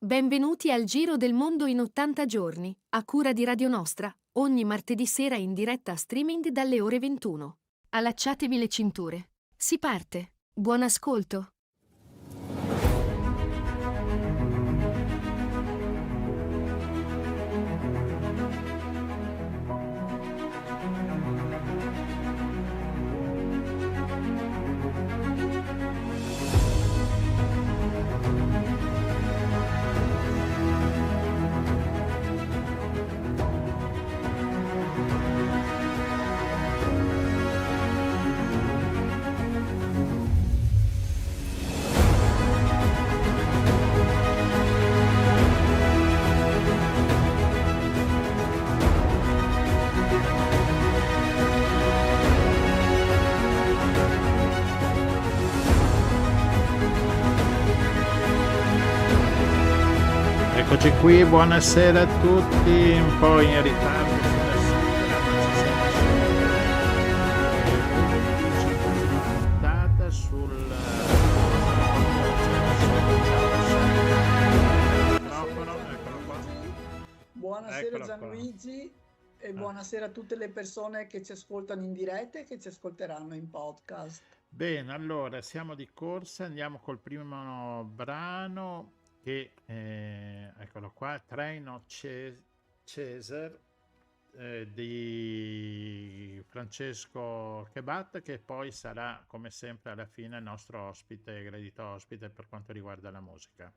Benvenuti al Giro del Mondo in 80 giorni, a cura di Radio Nostra, ogni martedì sera in diretta streaming dalle ore 21. Allacciatevi le cinture. Si parte. Buon ascolto. Eccoci qui, buonasera a tutti, un po' in ritardo sulla sigla, ma ci siamo assolutamente sul microfono, eccolo qua. Buonasera Eccolo qua. Gianluigi e buonasera a tutte le persone che ci ascoltano in diretta e che ci ascolteranno in podcast. Bene, allora siamo di corsa, andiamo col primo brano che, eccolo qua, Traino Cesar di Francesco Chebat, che poi sarà come sempre alla fine il nostro ospite, gradito ospite per quanto riguarda la musica.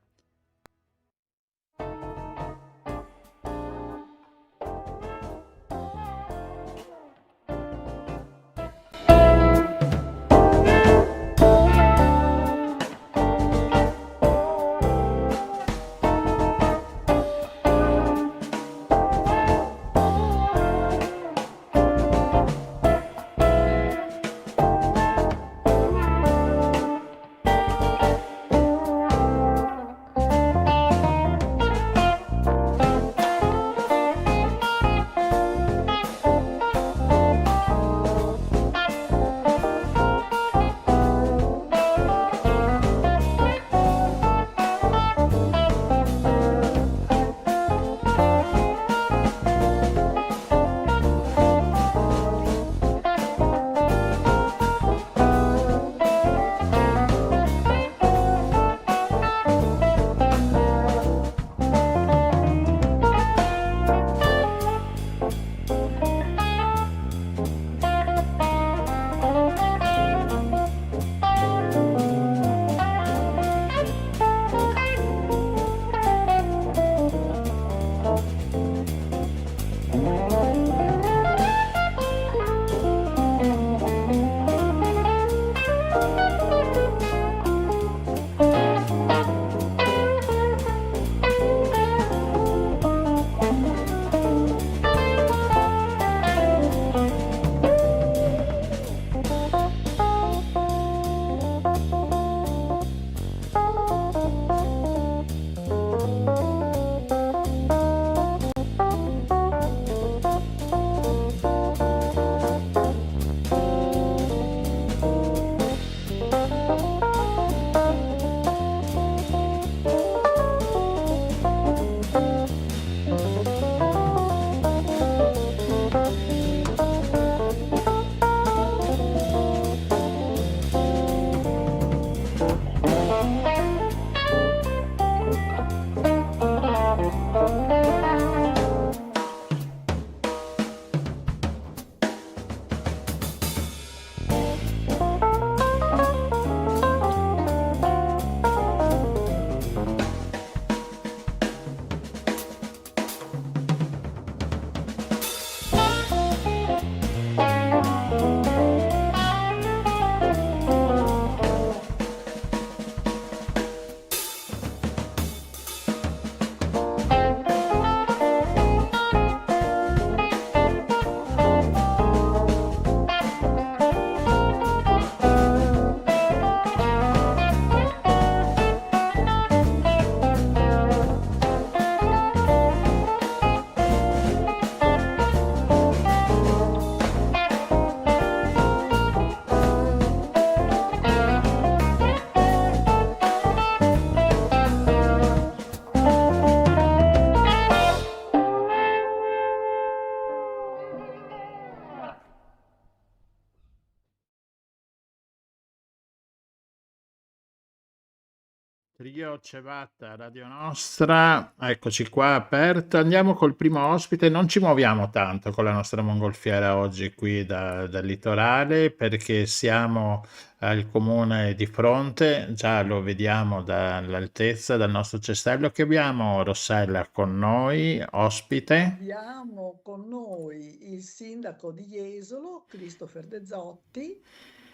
Rio Cevatta, Radio Nostra, eccoci qua aperto. Andiamo col primo ospite, non ci muoviamo tanto con la nostra mongolfiera oggi qui dal litorale perché siamo al comune di fronte, già lo vediamo dall'altezza, dal nostro cestello che abbiamo Rossella con noi, ospite. Abbiamo con noi il sindaco di Jesolo, Christopher De Zotti.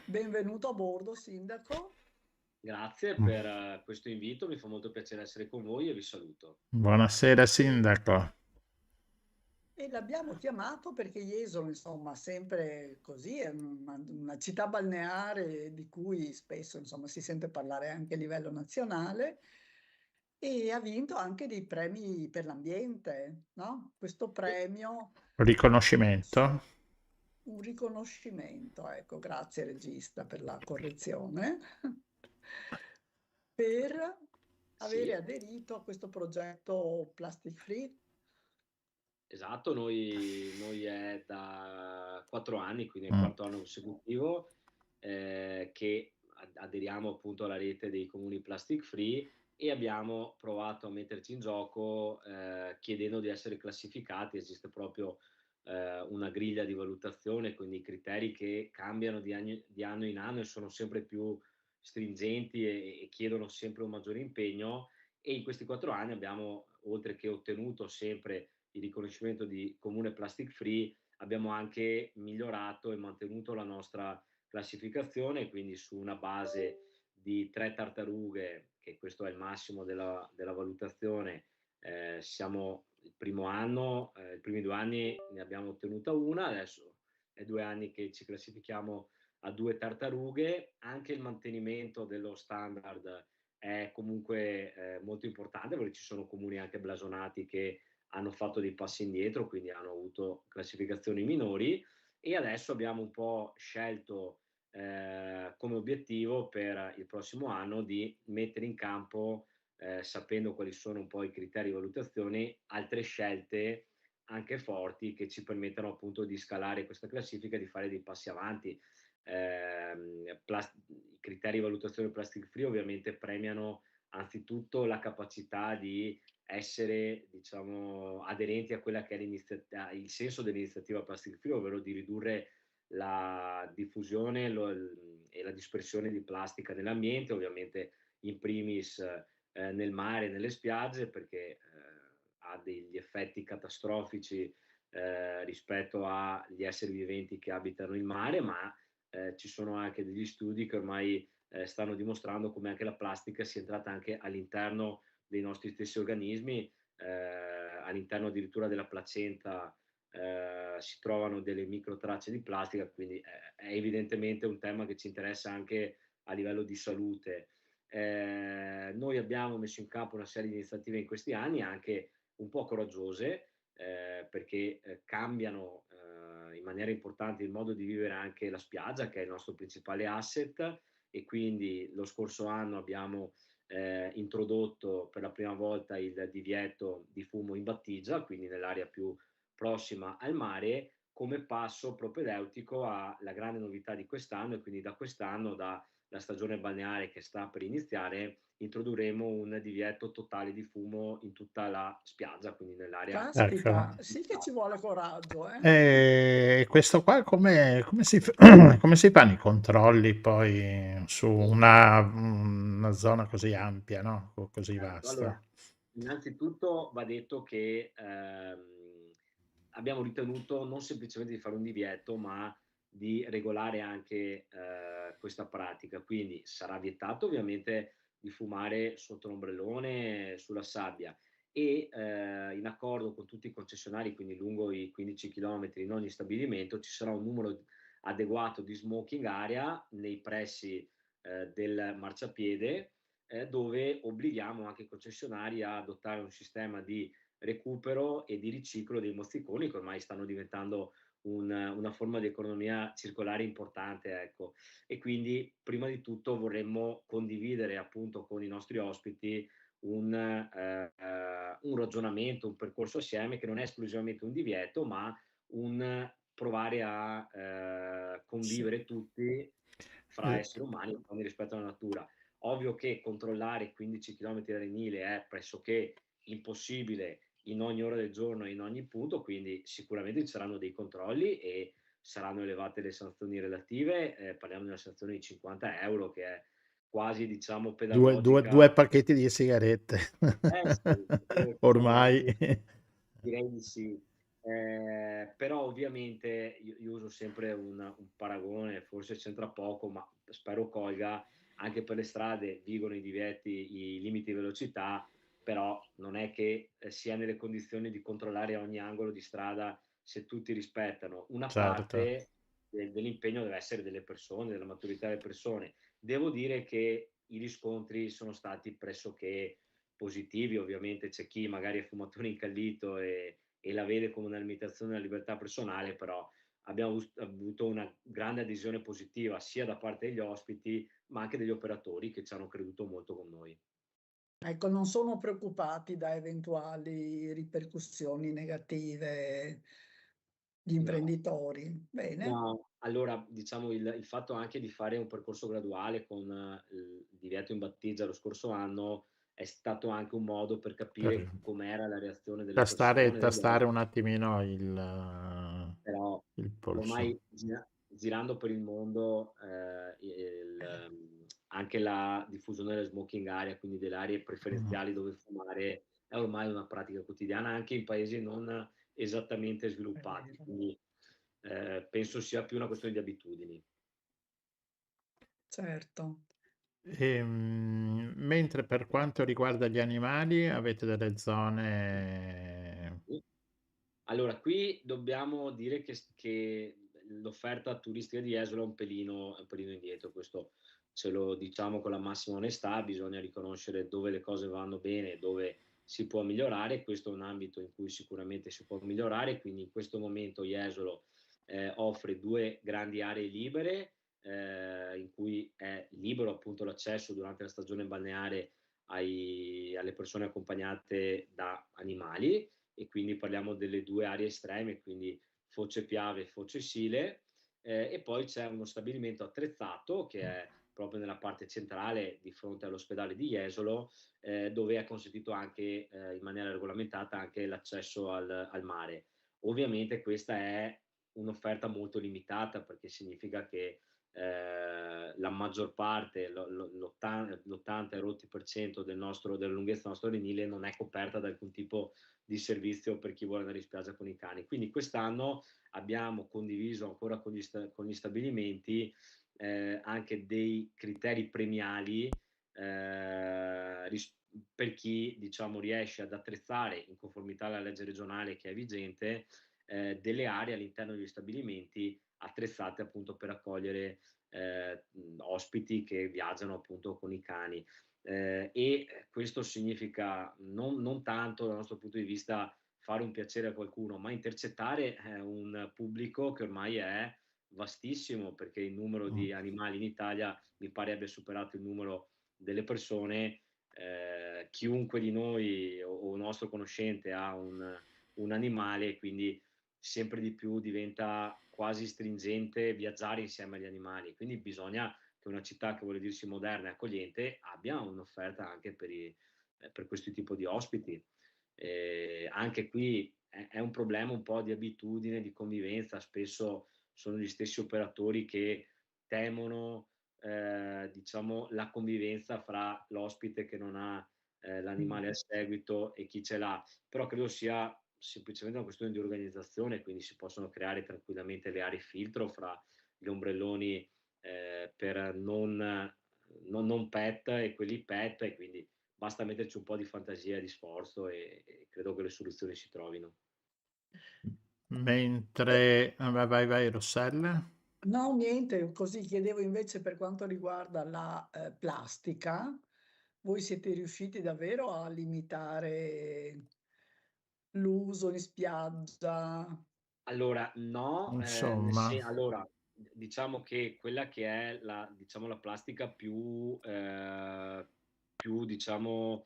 Benvenuto a bordo, sindaco. Grazie per questo invito, mi fa molto piacere essere con voi e vi saluto. Buonasera sindaco. E l'abbiamo chiamato perché Jesolo, insomma, sempre così, è una città balneare di cui spesso, insomma, si sente parlare anche a livello nazionale e ha vinto anche dei premi per l'ambiente, no? Questo premio, Riconoscimento. un riconoscimento, ecco, grazie regista per la correzione, per avere Sì, aderito a questo progetto Plastic Free. esatto, noi è da 4 anni, quindi è il Mm. quarto anno consecutivo, che aderiamo appunto alla rete dei comuni plastic free e abbiamo provato a metterci in gioco chiedendo di essere classificati. Esiste proprio una griglia di valutazione, quindi i criteri che cambiano di anno in anno e sono sempre più stringenti e chiedono sempre un maggiore impegno. E in questi 4 anni abbiamo, oltre che ottenuto sempre il riconoscimento di comune plastic free, abbiamo anche migliorato e mantenuto la nostra classificazione, quindi su una base di 3 tartarughe, che questo è il massimo della valutazione, siamo il primo anno, i primi 2 anni ne abbiamo ottenuta una, adesso è 2 anni che ci classifichiamo a 2 tartarughe. Anche il mantenimento dello standard è comunque molto importante, perché ci sono comuni anche blasonati che hanno fatto dei passi indietro, quindi hanno avuto classificazioni minori, e adesso abbiamo un po' scelto come obiettivo per il prossimo anno di mettere in campo, sapendo quali sono un po' i criteri di valutazione, altre scelte anche forti che ci permettano appunto di scalare questa classifica e di fare dei passi avanti. I criteri di valutazione plastic free ovviamente premiano anzitutto la capacità di essere, diciamo, aderenti a quella che è il senso dell'iniziativa plastic free, ovvero di ridurre la diffusione e la dispersione di plastica nell'ambiente, ovviamente in primis nel mare e nelle spiagge, perché ha degli effetti catastrofici rispetto agli esseri viventi che abitano il mare, ma ci sono anche degli studi che ormai stanno dimostrando come anche la plastica sia entrata anche all'interno dei nostri stessi organismi, all'interno addirittura della placenta si trovano delle microtracce di plastica, quindi è evidentemente un tema che ci interessa anche a livello di salute. Noi abbiamo messo in campo una serie di iniziative in questi anni, anche un po' coraggiose, perché cambiano in maniera importante il modo di vivere anche la spiaggia, che è il nostro principale asset, e quindi lo scorso anno abbiamo introdotto per la prima volta il divieto di fumo in battigia, quindi nell'area più prossima al mare, come passo propedeutico alla grande novità di quest'anno. E quindi da quest'anno, dalla stagione balneare che sta per iniziare, introdurremo un divieto totale di fumo in tutta la spiaggia, quindi nell'area. Caspita, Ecco. sì che ci vuole coraggio, eh? E questo qua come si, come si fanno i controlli poi su una zona così ampia, no? Così Certo, allora, vasta? innanzitutto va detto che abbiamo ritenuto non semplicemente di fare un divieto, ma di regolare anche questa pratica. Quindi sarà vietato ovviamente di fumare sotto l'ombrellone, sulla sabbia, e in accordo con tutti i concessionari, quindi lungo i 15 km in ogni stabilimento, ci sarà un numero adeguato di smoking area nei pressi del marciapiede, dove obblighiamo anche i concessionari a adottare un sistema di recupero e di riciclo dei mozziconi, che ormai stanno diventando una forma di economia circolare importante, ecco. E quindi prima di tutto vorremmo condividere appunto con i nostri ospiti un ragionamento, un percorso assieme, che non è esclusivamente un divieto, ma un provare a Sì. convivere tutti fra esseri umani rispetto alla natura. Ovvio che controllare 15 chilometri arenili è pressoché impossibile in ogni ora del giorno e in ogni punto, quindi sicuramente ci saranno dei controlli e saranno elevate le sanzioni relative. Parliamo di una sanzione di 50 € che è quasi, diciamo, Due pedagogica. pacchetti di sigarette. Sì, credo che siano Ormai. direi di sì. Però ovviamente io uso sempre un paragone, forse c'entra poco, ma spero colga. Anche per le strade vigono i divieti, i limiti di velocità, però non è che sia nelle condizioni di controllare a ogni angolo di strada se tutti rispettano. Una Certo. parte dell'impegno deve essere delle persone, della maturità delle persone. Devo dire che i riscontri sono stati pressoché positivi. Ovviamente c'è chi magari è fumatore incallito e la vede come una limitazione della libertà personale, però abbiamo avuto una grande adesione positiva sia da parte degli ospiti, ma anche degli operatori che ci hanno creduto molto con noi. Ecco, non sono preoccupati da eventuali ripercussioni negative gli No. imprenditori. Bene. No, allora diciamo il fatto anche di fare un percorso graduale con il divieto in battegia lo scorso anno è stato anche un modo per Per capire com'era la reazione delle tastare persone, degli tastare un ospiti. attimino Però il polso. ormai girando per il mondo, anche la diffusione delle smoking area, quindi delle aree Mh. preferenziali dove fumare, è ormai una pratica quotidiana anche in paesi non esattamente È sviluppati. vero, Quindi, penso sia più una questione di abitudini. certo. Mentre per quanto riguarda gli animali avete delle zone. Sì. Allora, qui dobbiamo dire che l'offerta turistica di Jesolo è un pelino indietro, questo ce lo diciamo con la massima onestà. Bisogna riconoscere dove le cose vanno bene, dove si può migliorare. Questo è un ambito in cui sicuramente si può migliorare, quindi in questo momento Jesolo offre 2 grandi aree libere, in cui è libero appunto l'accesso durante la stagione balneare alle persone accompagnate da animali, e quindi parliamo delle 2 aree estreme, quindi Foce Piave e Foce Sile. E poi c'è uno stabilimento attrezzato che è proprio nella parte centrale di fronte all'ospedale di Jesolo, dove è consentito anche in maniera regolamentata anche l'accesso al mare. Ovviamente questa è un'offerta molto limitata, perché significa che la maggior parte, l'80 e rotti per cento della lunghezza del nostro arenile non è coperta da alcun tipo di servizio per chi vuole andare in spiaggia con i cani. Quindi quest'anno abbiamo condiviso ancora con gli stabilimenti anche dei criteri premiali per chi, diciamo, riesce ad attrezzare in conformità alla legge regionale che è vigente delle aree all'interno degli stabilimenti attrezzate appunto per accogliere ospiti che viaggiano appunto con i cani. E questo significa non tanto dal nostro punto di vista fare un piacere a qualcuno, ma intercettare un pubblico che ormai è vastissimo, perché il numero Mh. di animali in Italia mi pare abbia superato il numero delle persone. Chiunque di noi o un nostro conoscente ha un animale, quindi sempre di più diventa quasi stringente viaggiare insieme agli animali. Quindi bisogna che una città che vuole dirsi moderna e accogliente abbia un'offerta anche per questo tipo di ospiti. Anche qui è un problema un po' di abitudine, di convivenza. Spesso sono gli stessi operatori che temono diciamo, la convivenza fra l'ospite che non ha Mh. l'animale al seguito e chi ce l'ha. Però credo sia semplicemente una questione di organizzazione, quindi si possono creare tranquillamente le aree filtro fra gli ombrelloni per non pet e quelli pet, e quindi basta metterci un po' di fantasia e di sforzo e credo che le soluzioni si trovino. Mentre vai Rossella. No, niente, così chiedevo invece per quanto riguarda la, plastica, voi siete riusciti davvero a limitare l'uso in spiaggia? Allora, no, Insomma, allora, diciamo che quella che è la plastica più diciamo,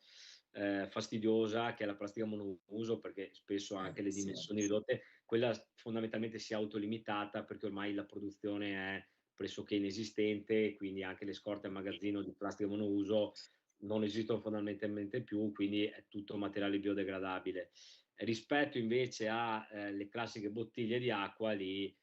fastidiosa, che è la plastica monouso, perché spesso ha anche le Sì, dimensioni ridotte, quella fondamentalmente si è autolimitata perché ormai la produzione è pressoché inesistente, quindi anche le scorte a magazzino di plastica monouso non esistono fondamentalmente più, quindi è tutto materiale biodegradabile. Rispetto invece a le classiche bottiglie di acqua, lì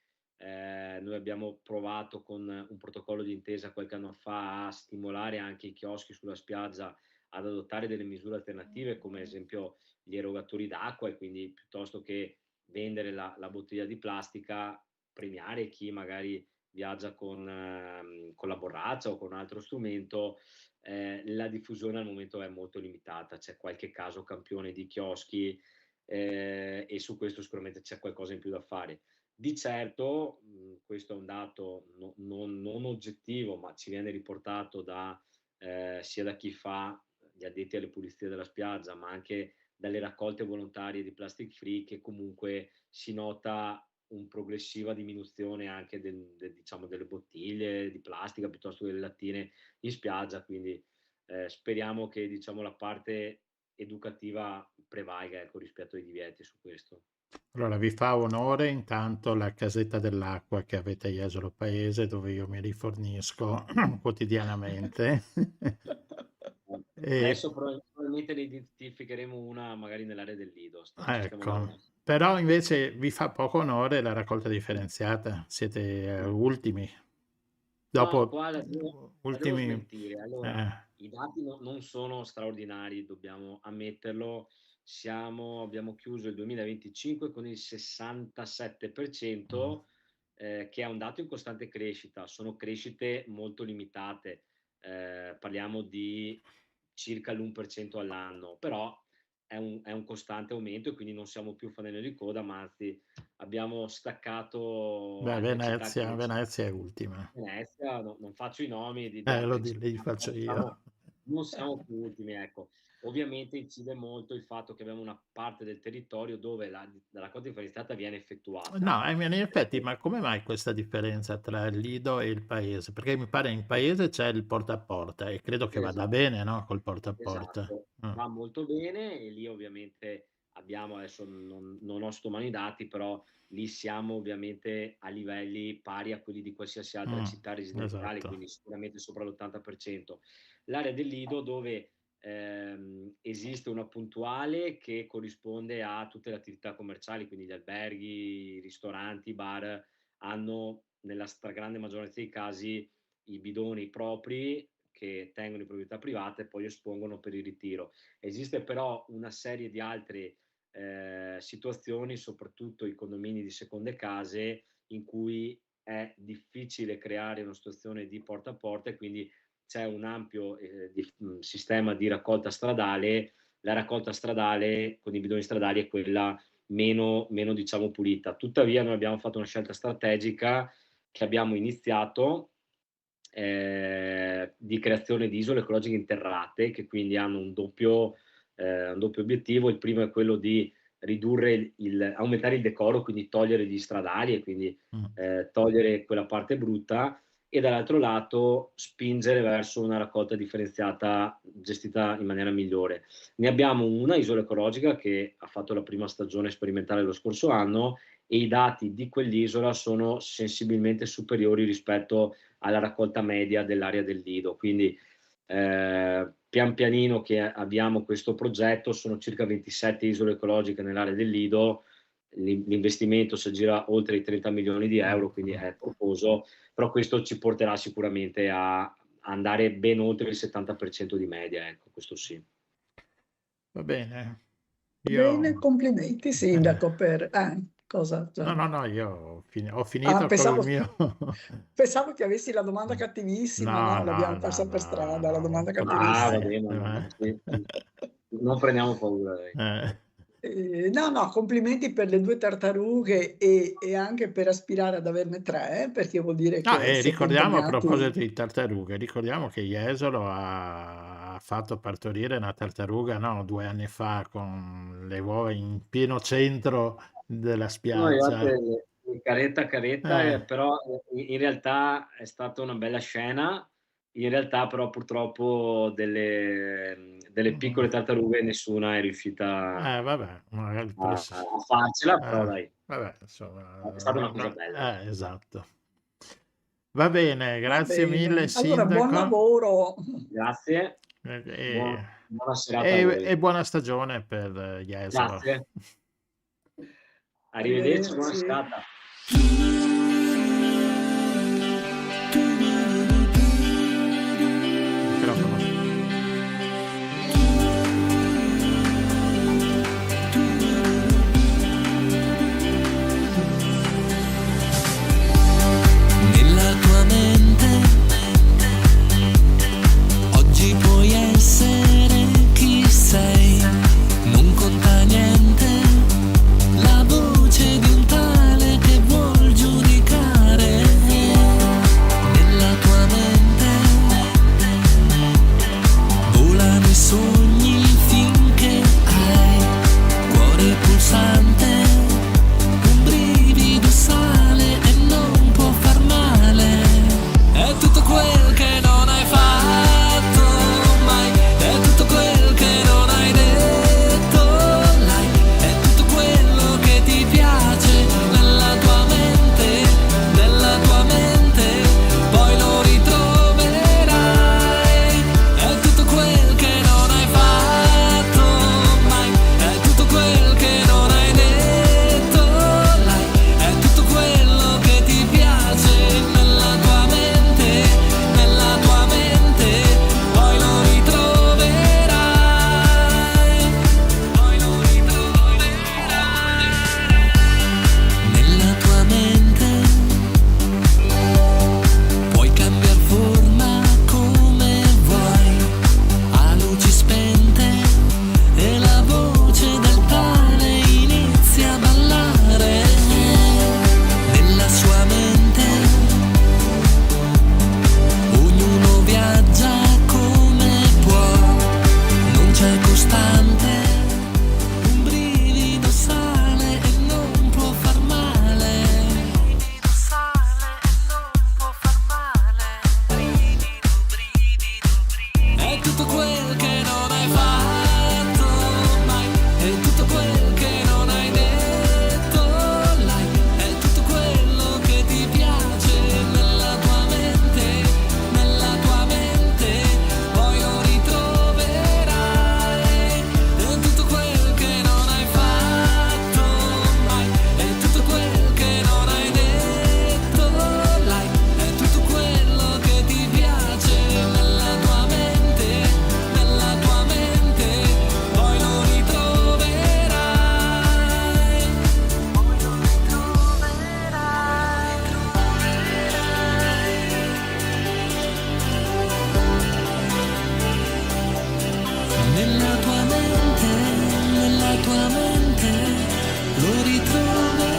noi abbiamo provato con un protocollo di intesa qualche anno fa a stimolare anche i chioschi sulla spiaggia ad adottare delle misure alternative, come ad esempio gli erogatori d'acqua, e quindi piuttosto che vendere la bottiglia di plastica, premiare chi magari viaggia con la borraccia o con un altro strumento. La diffusione al momento è molto limitata, c'è qualche caso campione di chioschi, e su questo sicuramente c'è qualcosa in più da fare. Di certo, questo è un dato non oggettivo, ma ci viene riportato sia da chi fa gli addetti alle pulizie della spiaggia, ma anche dalle raccolte volontarie di plastic free, che comunque si nota un progressiva diminuzione anche diciamo, delle bottiglie di plastica piuttosto che delle lattine in spiaggia, quindi speriamo che, diciamo, la parte educativa prevalga, ecco, rispetto ai divieti su questo. Allora vi fa onore intanto la casetta dell'acqua che avete a Jesolo Paese, dove io mi rifornisco quotidianamente. E Adesso probabilmente ne identificheremo una magari nell'area del Lido, ci stiamo ecco, lavorando. però invece vi fa poco onore la raccolta differenziata, siete ultimi. No, Dopo qua la devo ultimi smentire. Allora, i dati non sono straordinari, dobbiamo ammetterlo. Abbiamo chiuso il 2025 con il 67%, che è un dato in costante crescita. Sono crescite molto limitate, parliamo di circa l'1% all'anno, però è un costante aumento, e quindi non siamo più fanalino di coda, ma anzi abbiamo staccato beh, altre città Venezia come Venezia è ultima. Venezia, non faccio i nomi di Lo altre di li città, faccio però io. non siamo più ultimi, ecco. Ovviamente incide molto il fatto che abbiamo una parte del territorio dove la raccolta differenziata viene effettuata. No, in effetti, ma come mai questa differenza tra il lido e il paese? Perché mi pare in paese c'è il porta a porta e credo che vada Esatto. bene, no, col porta a porta. Esatto, va molto bene, e lì ovviamente abbiamo, adesso non ho sotto mano i dati, però lì siamo ovviamente a livelli pari a quelli di qualsiasi altra città residenziale, Esatto. quindi sicuramente sopra l'80%. L'area del Lido, dove esiste una puntuale che corrisponde a tutte le attività commerciali, quindi gli alberghi, i ristoranti, i bar, hanno nella stragrande maggioranza dei casi i bidoni propri che tengono in proprietà privata e poi espongono per il ritiro. Esiste però una serie di altre situazioni, soprattutto i condomini di seconde case, in cui è difficile creare una situazione di porta a porta, e quindi c'è un ampio sistema di raccolta stradale. La raccolta stradale con i bidoni stradali è quella meno diciamo pulita. Tuttavia noi abbiamo fatto una scelta strategica che abbiamo iniziato, di creazione di isole ecologiche interrate, che quindi hanno un doppio obiettivo. Il primo è quello di aumentare il decoro, quindi togliere gli stradali e quindi togliere quella parte brutta, e dall'altro lato spingere verso una raccolta differenziata gestita in maniera migliore. Ne abbiamo una isola ecologica che ha fatto la prima stagione sperimentale lo scorso anno, e i dati di quell'isola sono sensibilmente superiori rispetto alla raccolta media dell'area del Lido. Quindi pian pianino che abbiamo questo progetto, sono circa 27 isole ecologiche nell'area del Lido, l'investimento si aggira oltre i 30 milioni di euro, quindi è corposo, però questo ci porterà sicuramente a andare ben oltre il 70% di media, ecco, questo sì. Va bene. Bene, Io complimenti sindaco per cosa? no, io ho Ah, finito col mio pensavo che avessi la domanda cattivissima, no, no, no, l'abbiamo no, persa per no, strada, la no, domanda come Va mai? cattivissima. bene, ma sì, non prendiamo paura, dai. Eh. No, no, complimenti per le 2 tartarughe e anche per aspirare ad averne 3, perché vuol dire No, che e siete ricordiamo a impegnati. proposito di tartarughe, ricordiamo che Jesolo ha fatto partorire una tartaruga, no, 2 anni fa con le uova in pieno centro della Sono spiaggia. arrivate caretta a caretta, Eh, però in realtà è stata una bella scena. In realtà però purtroppo delle mh, piccole tartarughe nessuna è riuscita vabbè, magari il a farcela, però dai, vabbè insomma, è stata una cosa bella. esatto. Va bene, Va grazie mille bene. Allora buon sindaco, lavoro. Grazie, e buona serata a voi. e buona stagione per Jesolo. Grazie, arrivederci, buona Arrivederci. serata. Microfono. Nella tua mente oggi puoi essere chi sei, non conta niente la voce di un tale che vuol giudicare. Nella tua mente volano i sogni finché hai cuore pulsante, un brivido sale e non può far male. È tutto quel che non hai fatto mai, è tutto quel che non hai detto mai, è tutto quello che ti piace nella tua mente, poi lo ritroverai. È tutto quel che non hai fatto mai, è tutto quel che non hai detto mai, è tutto quello che ti piace nella tua mente, poi lo ritroverai, Nella tua mente puoi cambiar forma come vuoi, a luci spente e la voce del tale inizia a ballare. Nella sua mente ognuno viaggia come può, non c'è costante, un brivido sale e non può far male. È tutto quel che non hai fatto mai, è tutto quel che non hai detto mai, è tutto quello che ti piace nella tua mente, poi lo ritroverai. È tutto quel che non hai fatto mai, è tutto quel che non hai detto mai, è tutto quello che ti piace nella tua mente, poi lo ritroverai. Nella tua mente lo ritroverai.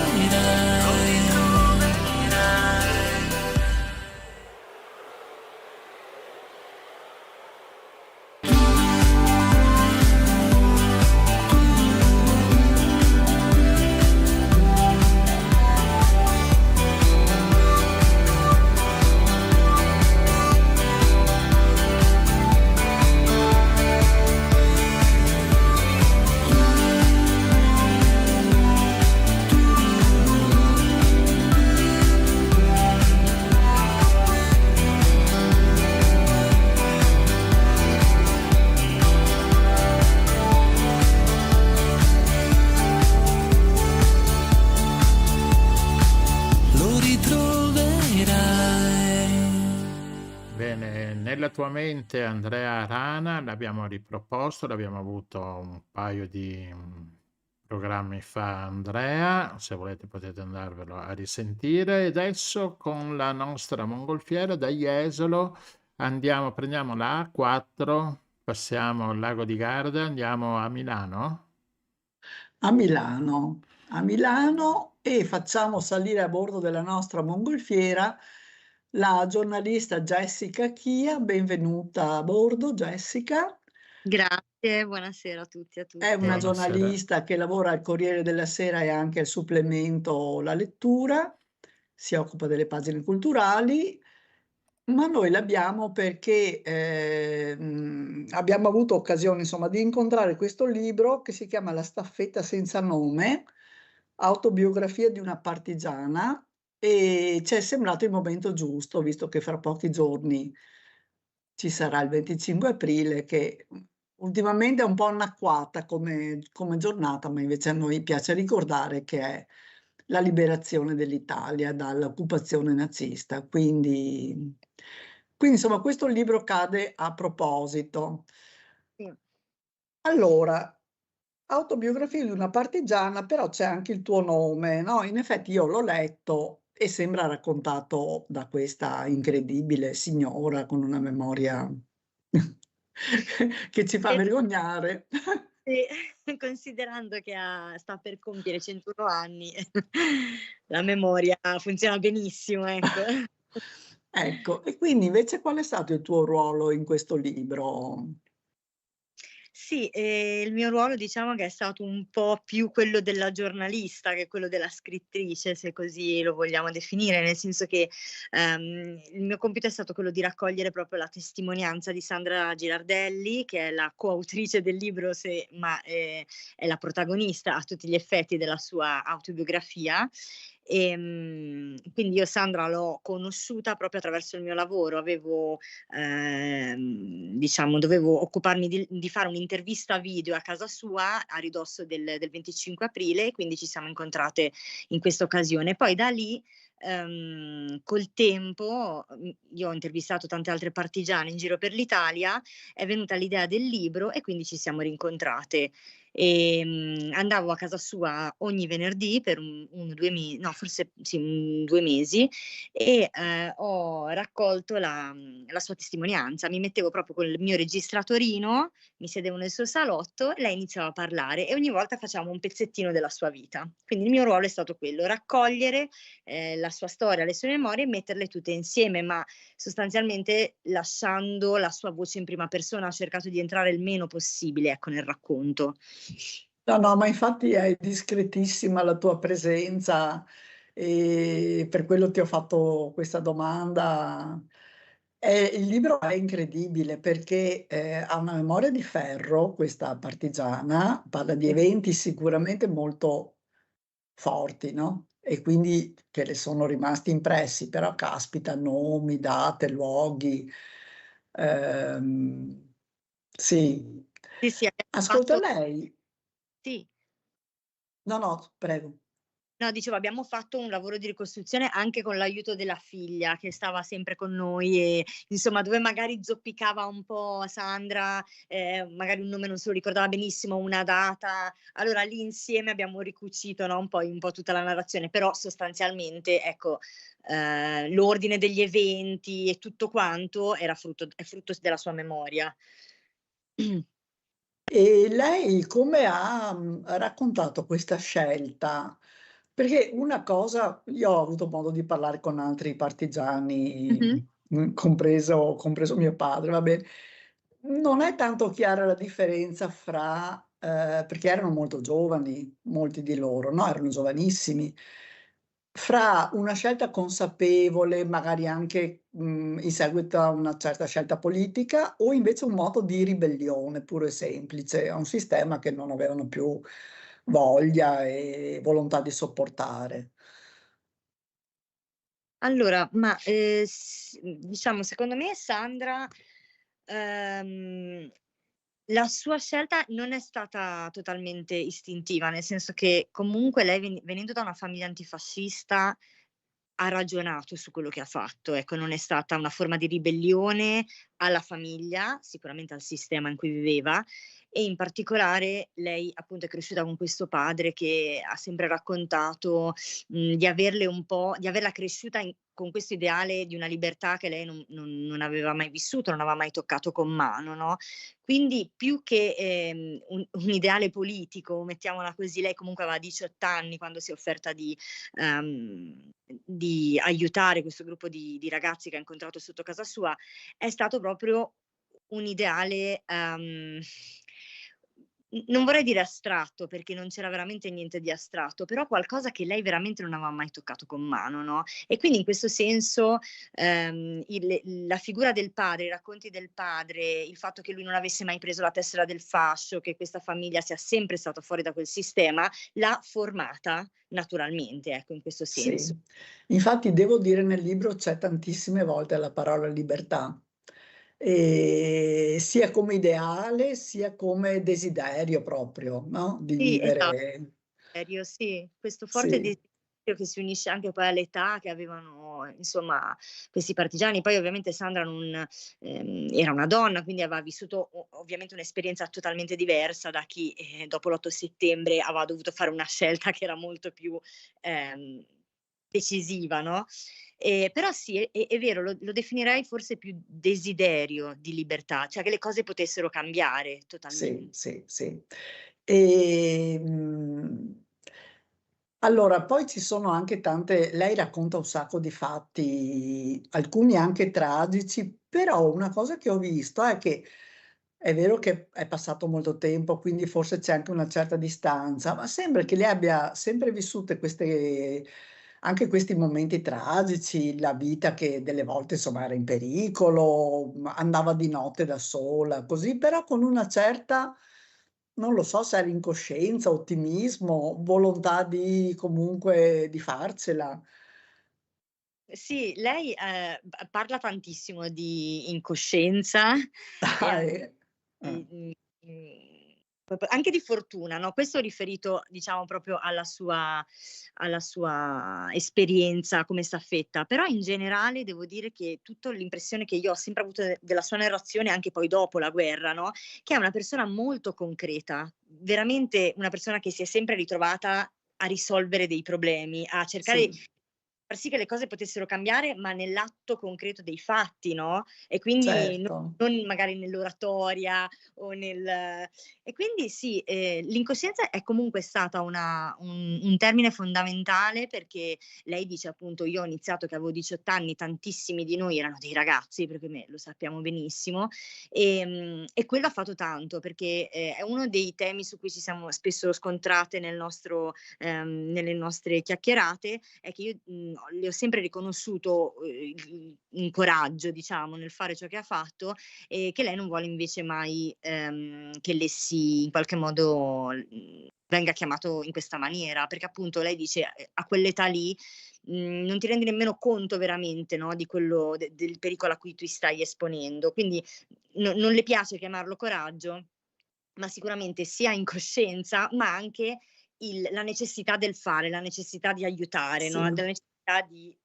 Lo ritroverai. Bene, nella tua mente Andrea Rana l'abbiamo riproposto, l'abbiamo avuto un paio di programmi fa Andrea, se volete potete andarvelo a risentire. E adesso con la nostra mongolfiera da Jesolo prendiamo la A4, passiamo il lago di Garda, andiamo a Milano. A Milano e facciamo salire a bordo della nostra mongolfiera la giornalista Jessica Chia. Benvenuta a bordo, Jessica. Grazie, buonasera a tutti e a tutte. È una Buonasera. giornalista che lavora al Corriere della Sera e anche al supplemento La Lettura, si occupa delle pagine culturali, ma noi l'abbiamo perché abbiamo avuto occasione, insomma, di incontrare questo libro che si chiama La staffetta senza nome, autobiografia di una partigiana, e ci è sembrato il momento giusto, visto che fra pochi giorni ci sarà il 25 aprile, che ultimamente è un po' annacquata come giornata, ma invece a noi piace ricordare che è la liberazione dell'Italia dall'occupazione nazista. Quindi insomma questo libro cade a proposito. Sì. Allora, autobiografia di una partigiana, però c'è anche il tuo nome, no? In effetti io l'ho letto e sembra raccontato da questa incredibile signora con una memoria che ci fa E vergognare. sì, considerando che sta per compiere 101 anni, la memoria funziona benissimo, ecco. Ecco, e quindi invece qual è stato il tuo ruolo in questo libro? Sì, il mio ruolo diciamo che è stato un po' più quello della giornalista che quello della scrittrice, se così lo vogliamo definire, nel senso che, il mio compito è stato quello di raccogliere proprio la testimonianza di Sandra Girardelli, che è la coautrice del libro ma, è la protagonista a tutti gli effetti della sua autobiografia. Quindi io Sandra l'ho conosciuta proprio attraverso il mio lavoro. Diciamo dovevo occuparmi di fare un'intervista video a casa sua a ridosso del 25 aprile, quindi ci siamo incontrate in questa occasione. Poi da lì, col tempo, io ho intervistato tante altre partigiane in giro per l'Italia, è venuta l'idea del libro e quindi ci siamo rincontrate. Andavo a casa sua ogni venerdì per 2 mesi e, ho raccolto la sua testimonianza. Mi mettevo proprio col mio registratorino, mi sedevo nel suo salotto, lei iniziava a parlare e ogni volta facevamo un pezzettino della sua vita. Quindi il mio ruolo è stato quello: raccogliere, la sua storia, le sue memorie e metterle tutte insieme, ma sostanzialmente lasciando la sua voce in prima persona. Ho cercato di entrare il meno possibile, ecco, nel racconto. No, no, ma infatti è discretissima la tua presenza e per quello ti ho fatto questa domanda. Il libro è incredibile perché ha una memoria di ferro, questa partigiana, parla di Sì. eventi sicuramente molto forti, no? E quindi che le sono rimasti impressi, però caspita, nomi, date, luoghi. Sì. Sì, sì, abbiamo Ascolta fatto lei. sì. No, no, prego. No, dicevo, abbiamo fatto un lavoro di ricostruzione anche con l'aiuto della figlia che stava sempre con noi e insomma dove magari zoppicava un po' Sandra, magari un nome non se lo ricordava benissimo, una data, allora lì insieme abbiamo ricucito, no, un po' tutta la narrazione, però sostanzialmente ecco, l'ordine degli eventi e tutto quanto è frutto della sua memoria. E lei come ha, raccontato questa scelta? Perché una cosa io ho avuto modo di parlare con altri Mh-mh. partigiani, compreso mio padre, va bene, non è tanto chiara la differenza fra perché erano molto giovani, molti di loro, no, erano giovanissimi, fra una scelta consapevole, magari anche, in seguito a una certa scelta politica, o invece un moto di ribellione puro e semplice a un sistema che non avevano più voglia e volontà di sopportare. Allora, diciamo secondo me Sandra, ehm, la sua scelta non è stata totalmente istintiva, nel senso che comunque lei venendo da una famiglia antifascista ha ragionato su quello che ha fatto, ecco, non è stata una forma di ribellione alla famiglia, sicuramente al sistema in cui viveva e in particolare lei appunto è cresciuta con questo padre che ha sempre raccontato, di averla cresciuta con questo ideale di una libertà che lei non aveva mai vissuto, non aveva mai toccato con mano, no, quindi più che, un ideale politico, mettiamola così, lei comunque aveva 18 anni quando si è offerta di aiutare questo gruppo di ragazzi che ha incontrato sotto casa sua, è stato proprio un ideale, non vorrei dire astratto, perché non c'era veramente niente di astratto, però qualcosa che lei veramente non aveva mai toccato con mano, no, e quindi in questo senso, la figura del padre, i racconti del padre, il fatto che lui non avesse mai preso la tessera del fascio, che questa famiglia sia sempre stata fuori da quel sistema, l'ha formata naturalmente, ecco, in questo senso. Sì. Infatti devo dire nel libro c'è tantissime volte la parola libertà, sia come ideale, sia come desiderio proprio, no, di Sì, esatto. vivere Serio, sì, questo forte sì, desiderio che si unisce anche poi all'età che avevano, insomma, questi partigiani. Poi ovviamente Sandra non era una donna, quindi aveva vissuto ovviamente un'esperienza totalmente diversa da chi, dopo l'8 settembre aveva dovuto fare una scelta che era molto più, ehm, decisiva, no, però sì, è vero, lo definirei forse più desiderio di libertà, cioè che le cose potessero cambiare sì, totalmente. sì, sì. Ehm Allora, poi ci sono anche tante lei racconta un sacco di fatti, alcuni anche tragici, però una cosa che ho visto è che è vero che è passato molto tempo, quindi forse c'è anche una certa distanza, ma sembra che lei abbia sempre vissute queste anche questi momenti tragici, la vita che delle volte insomma era in pericolo, andava di notte da sola, così, però con una certa non lo so se era incoscienza, ottimismo, volontà di comunque di farcela. Sì, lei, parla tantissimo di incoscienza e Ah, anche ah, di proprio anche di fortuna, no, questo riferito diciamo proprio alla sua esperienza come staffetta, però in generale devo dire che tutto l'impressione che io ho sempre avuto della sua narrazione, anche poi dopo la guerra, no, che è una persona molto concreta, veramente una persona che si è sempre ritrovata a risolvere dei problemi, a cercare sì, far sì che le cose potessero cambiare, ma nell'atto concreto dei fatti, no, e quindi certo. non magari nell'oratoria o nel e quindi sì, l'incoscienza è comunque stata un termine fondamentale perché lei dice appunto: "Io ho iniziato che avevo 18 anni, tantissimi di noi erano dei ragazzi", perché me lo sappiamo benissimo, e quello ha fatto tanto perché, è uno dei temi su cui ci siamo spesso scontrate nelle nostre chiacchierate, è che io, le ho sempre riconosciuto, un coraggio diciamo nel fare ciò che ha fatto e che lei non vuole invece mai, che le si in qualche modo, venga chiamato in questa maniera, perché appunto lei dice, a quell'età lì, non ti rendi nemmeno conto veramente, no, di quello del pericolo a cui ti stai esponendo. Quindi non le piace chiamarlo coraggio, ma sicuramente sia incoscienza, ma anche la necessità del fare, la necessità di aiutare, no, Sì. della necessità di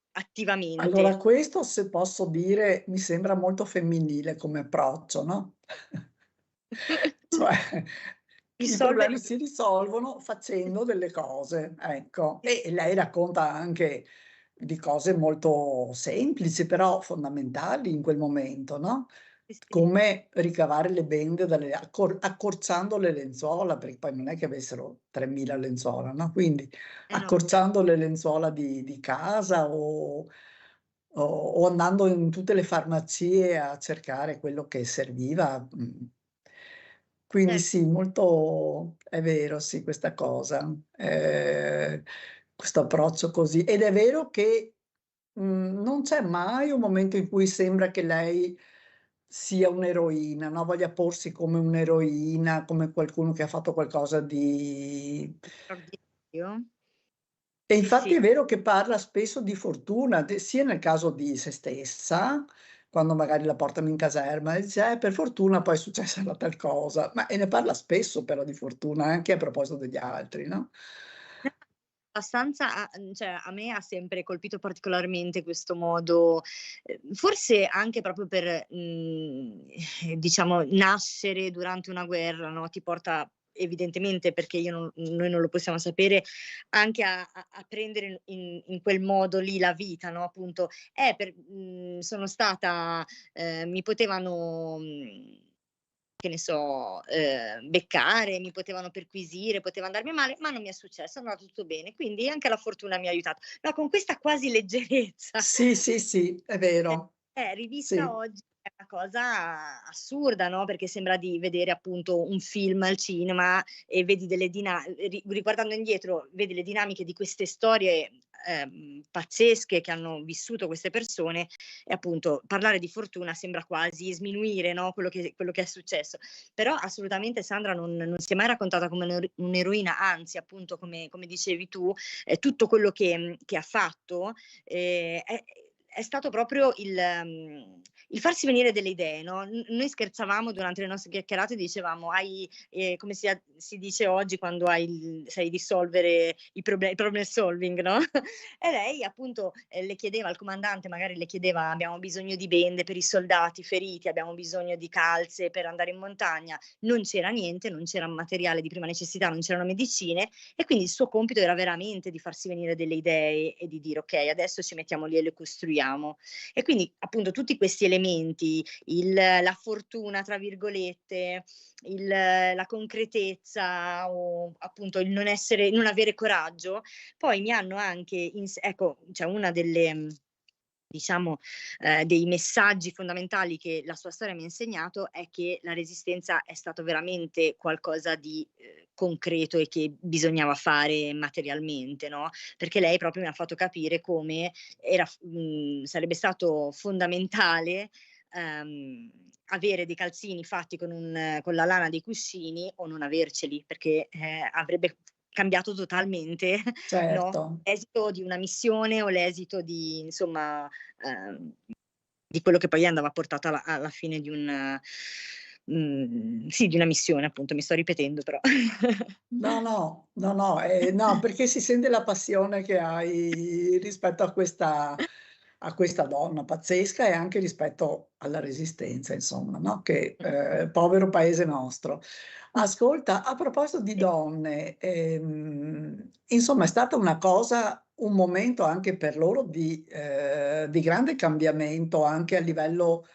Allora attivamente. questo, se posso dire, mi sembra molto femminile come approccio, no, cioè i Risolvere problemi i pro si risolvono facendo delle cose, ecco. E lei racconta anche di cose molto semplici, però fondamentali in quel momento, no, sì, sì. come ricavare le bende dalle accorciando le lenzuola, perché poi non è che avessero 3000 lenzuola, no, quindi Eh no, accorciando le lenzuola di casa o andando in tutte le farmacie a cercare quello che serviva, quindi certo. sì, molto è vero, sì, questa cosa, questo approccio così. Ed è vero che, non c'è mai un momento in cui sembra che lei sia un'eroina, no, voglia porsi come un'eroina, come qualcuno che ha fatto qualcosa di Straordinario. e Sì, infatti sì. è vero che parla spesso di fortuna, sia nel caso di se stessa, quando magari la portano in caserma e dice: per fortuna poi è successa la tal cosa", ma e ne parla spesso però di fortuna, anche a proposito degli altri, no? Abbastanza cioè a me ha sempre colpito particolarmente questo modo, forse anche proprio per, diciamo nascere durante una guerra, no, ti porta evidentemente, perché noi non lo possiamo sapere, anche a prendere in quel modo lì la vita, no, appunto. Sono stata mi potevano, che ne so, beccare, mi potevano perquisire, poteva andarmi male, ma non mi è successo, è andato tutto bene, quindi anche la fortuna mi ha aiutato. No, con questa quasi leggerezza. Sì, sì, sì, è È vero. rivista Sì, oggi è una cosa assurda, no, perché sembra di vedere appunto un film al cinema e vedi delle riguardando indietro, vedi le dinamiche di queste storie, pazzesche che hanno vissuto queste persone e appunto parlare di fortuna sembra quasi sminuire, no, quello che è successo. Però assolutamente Sandra non si è mai raccontata come un'eroina, anzi appunto come dicevi tu, tutto quello che ha fatto, è stato proprio il farsi venire delle idee, no, noi scherzavamo durante le nostre chiacchierate, dicevamo: "Hai" come si dice oggi quando hai sai risolvere il problem solving, no, e lei appunto, le chiedeva al comandante, magari le chiedeva: "Abbiamo bisogno di bende per i soldati feriti, abbiamo bisogno di calze per andare in montagna." Non c'era niente, non c'era materiale di prima necessità, non c'erano medicine e quindi il suo compito era veramente di farsi venire delle idee e di dire: "Okay, adesso ci mettiamo lì e le costruiamo." E quindi appunto tutti questi elementi, la "fortuna" tra virgolette, la concretezza o appunto il non avere coraggio, poi mi hanno anche ecco, cioè una delle diciamo, dei messaggi fondamentali che la sua storia mi ha insegnato è che la resistenza è stato veramente qualcosa di, concreto e che bisognava fare materialmente, no, perché lei proprio mi ha fatto capire come sarebbe stato fondamentale, avere dei calzini fatti con la lana dei cuscini o non averceli, perché, avrebbe cambiato totalmente, no, certo. l'esito di una missione o l'esito di insomma, di quello che poi andava portato alla fine sì, di una missione appunto, mi sto ripetendo però. No, no, no, no, no, perché si sente la passione che hai rispetto a questa donna pazzesca e anche rispetto alla resistenza insomma, no, che, povero paese nostro. Ascolta, a proposito di Sì, donne, insomma è stata una cosa un momento anche per loro di grande cambiamento anche a livello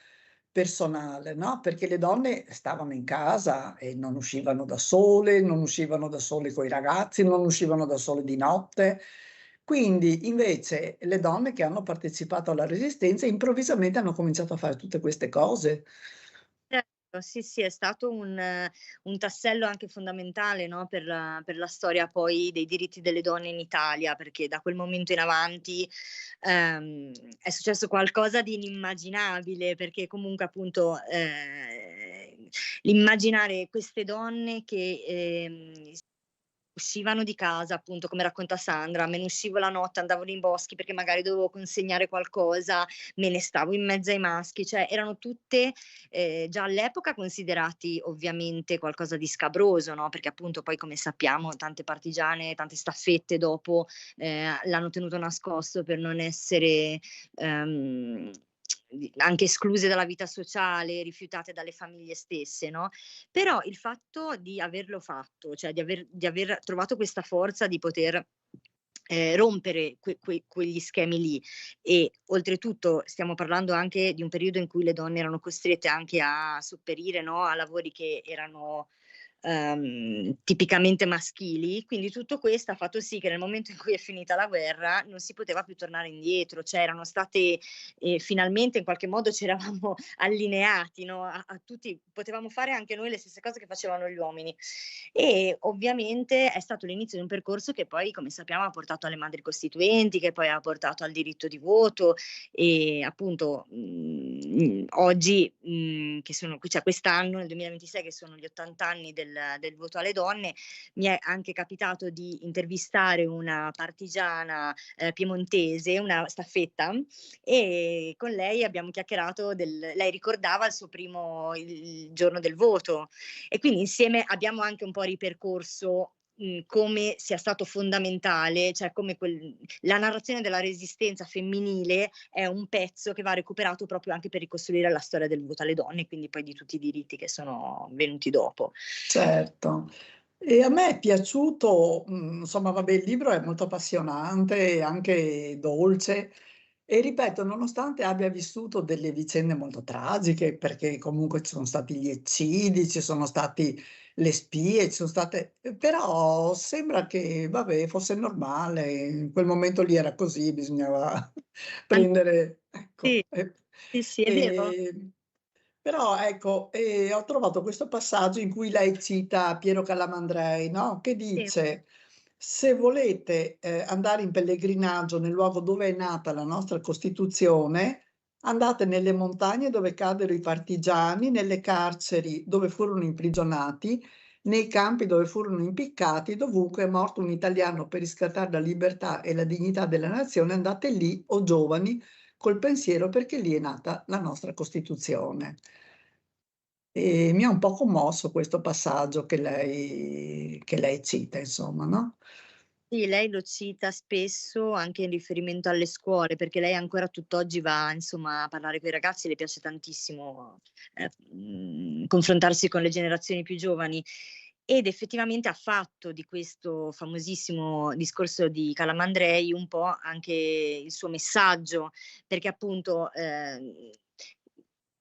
personale, no, perché le donne stavano in casa e non uscivano da sole, non uscivano da sole coi ragazzi, non uscivano da sole di notte. Quindi invece le donne che hanno partecipato alla Resistenza improvvisamente hanno cominciato a fare tutte queste cose. certo, sì, sì, è stato un tassello anche fondamentale, no, per la storia poi dei diritti delle donne in Italia, perché da quel momento in avanti, è successo qualcosa di inimmaginabile, perché comunque appunto, l'immaginare queste donne che, uscivano di casa, appunto, come racconta Sandra, me ne uscivo la notte, andavo nei boschi perché magari dovevo consegnare qualcosa, me ne stavo in mezzo ai maschi, cioè erano tutte, già all'epoca considerati ovviamente qualcosa di scabroso, no, perché appunto poi come sappiamo tante partigiane, tante staffette dopo, l'hanno tenuto nascosto per non essere, ehm, anche escluse dalla vita sociale, rifiutate dalle famiglie stesse, no, però il fatto di averlo fatto, cioè di aver trovato questa forza di poter, rompere quegli schemi lì e oltretutto stiamo parlando anche di un periodo in cui le donne erano costrette anche a sopperire, no, a lavori che erano, tipicamente maschili, quindi tutto questo ha fatto sì che nel momento in cui è finita la guerra non si poteva più tornare indietro, cioè erano state finalmente in qualche modo ci eravamo allineati, no, a tutti potevamo fare anche noi le stesse cose che facevano gli uomini. E ovviamente è stato l'inizio di un percorso che poi, come sappiamo, ha portato alle madri costituenti, che poi ha portato al diritto di voto e appunto, oggi, che sono cioè quest'anno, nel 2026, che sono gli 80 anni del voto alle donne, mi è anche capitato di intervistare una partigiana, piemontese, una staffetta, e con lei abbiamo chiacchierato lei ricordava il giorno del voto e quindi insieme abbiamo anche un po' ripercorso, come sia stato fondamentale, cioè come la narrazione della resistenza femminile è un pezzo che va recuperato proprio anche per ricostruire la storia del voto alle donne e quindi poi di tutti i diritti che sono venuti dopo. Certo. E a me è piaciuto, insomma vabbè il libro è molto appassionante e anche dolce e ripeto, nonostante abbia vissuto delle vicende molto tragiche, perché comunque ci sono stati gli eccidi, ci sono stati le spie, ci sono state però sembra che vabbè fosse normale, in quel momento lì era così, bisognava An prendere ecco, sì. Sì, sì, è vero. Ehm, Però ecco, ho trovato questo passaggio in cui lei cita Piero Calamandrei, no, che Sì, dice: "Se volete, andare in pellegrinaggio nel luogo dove è nata la nostra Costituzione, andate nelle montagne dove caddero i partigiani, nelle carceri dove furono imprigionati, nei campi dove furono impiccati, dovunque è morto un italiano per riscattare la libertà e la dignità della nazione, andate lì, o giovani, col pensiero perché lì è nata la nostra Costituzione." Mi ha un po' commosso questo passaggio che lei cita insomma, no? sì, lei lo cita spesso anche in riferimento alle scuole, perché lei ancora tutt'oggi va, insomma, a parlare coi ragazzi, le piace tantissimo, confrontarsi con le generazioni più giovani. Ed effettivamente ha fatto di questo famosissimo discorso di Calamandrei un po' anche il suo messaggio, perché appunto,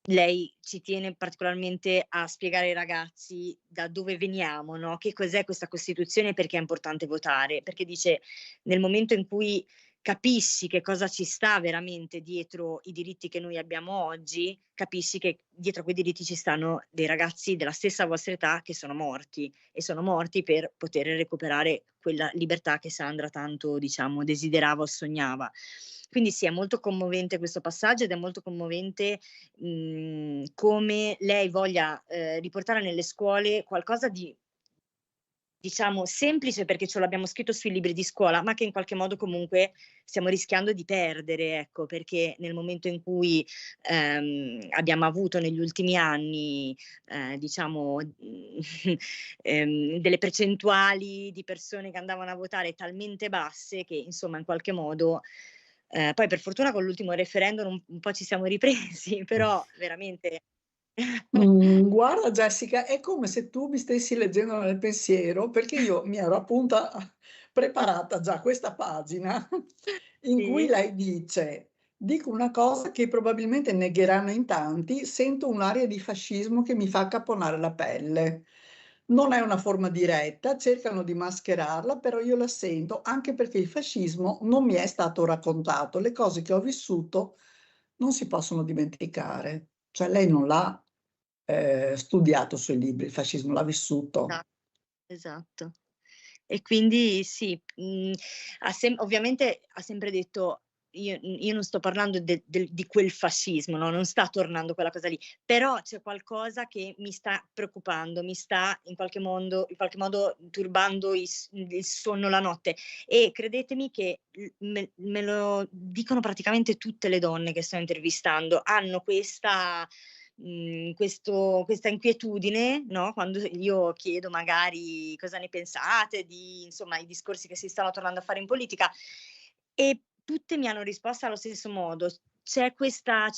lei ci tiene particolarmente a spiegare ai ragazzi da dove veniamo, no, che cos'è questa Costituzione e perché è importante votare. Perché dice: "Nel momento in cui capisci che cosa ci sta veramente dietro i diritti che noi abbiamo oggi, capisci che dietro a quei diritti ci stanno dei ragazzi della stessa vostra età che sono morti, e sono morti per poter recuperare quella libertà che Sandra tanto, diciamo, desiderava o sognava." Quindi sì, è molto commovente questo passaggio ed è molto commovente, come lei voglia, riportare nelle scuole qualcosa di, diciamo, semplice perché ce l'abbiamo scritto sui libri di scuola, ma che in qualche modo comunque stiamo rischiando di perdere, ecco, perché nel momento in cui, abbiamo avuto negli ultimi anni, diciamo, delle percentuali di persone che andavano a votare talmente basse che, insomma, in qualche modo, poi per fortuna con l'ultimo referendum un po' ci siamo ripresi, però veramente Guarda Jessica, è come se tu mi stessi leggendo nel pensiero, perché io mi ero appunto preparata già questa pagina in cui sì, lei dice: "Dico una cosa che probabilmente negheranno in tanti, sento un'aria di fascismo che mi fa accapponare la pelle. Non è una forma diretta, cercano di mascherarla, però io la sento, anche perché il fascismo non mi è stato raccontato. Le cose che ho vissuto non si possono dimenticare." Cioè lei non l'ha studiato sui libri, il fascismo l'ha vissuto. esa esatto. E quindi sì, ovviamente ha sempre detto: io non sto parlando di quel fascismo, no, non sta tornando quella cosa lì, però c'è qualcosa che mi sta preoccupando, mi sta in qualche modo turbando il sonno la notte." E credetemi che me lo dicono praticamente tutte le donne che sto intervistando, hanno questa inquietudine, no, quando io chiedo magari cosa ne pensate di, insomma, i discorsi che si stanno tornando a fare in politica, e tutte mi hanno risposto allo stesso modo. C'è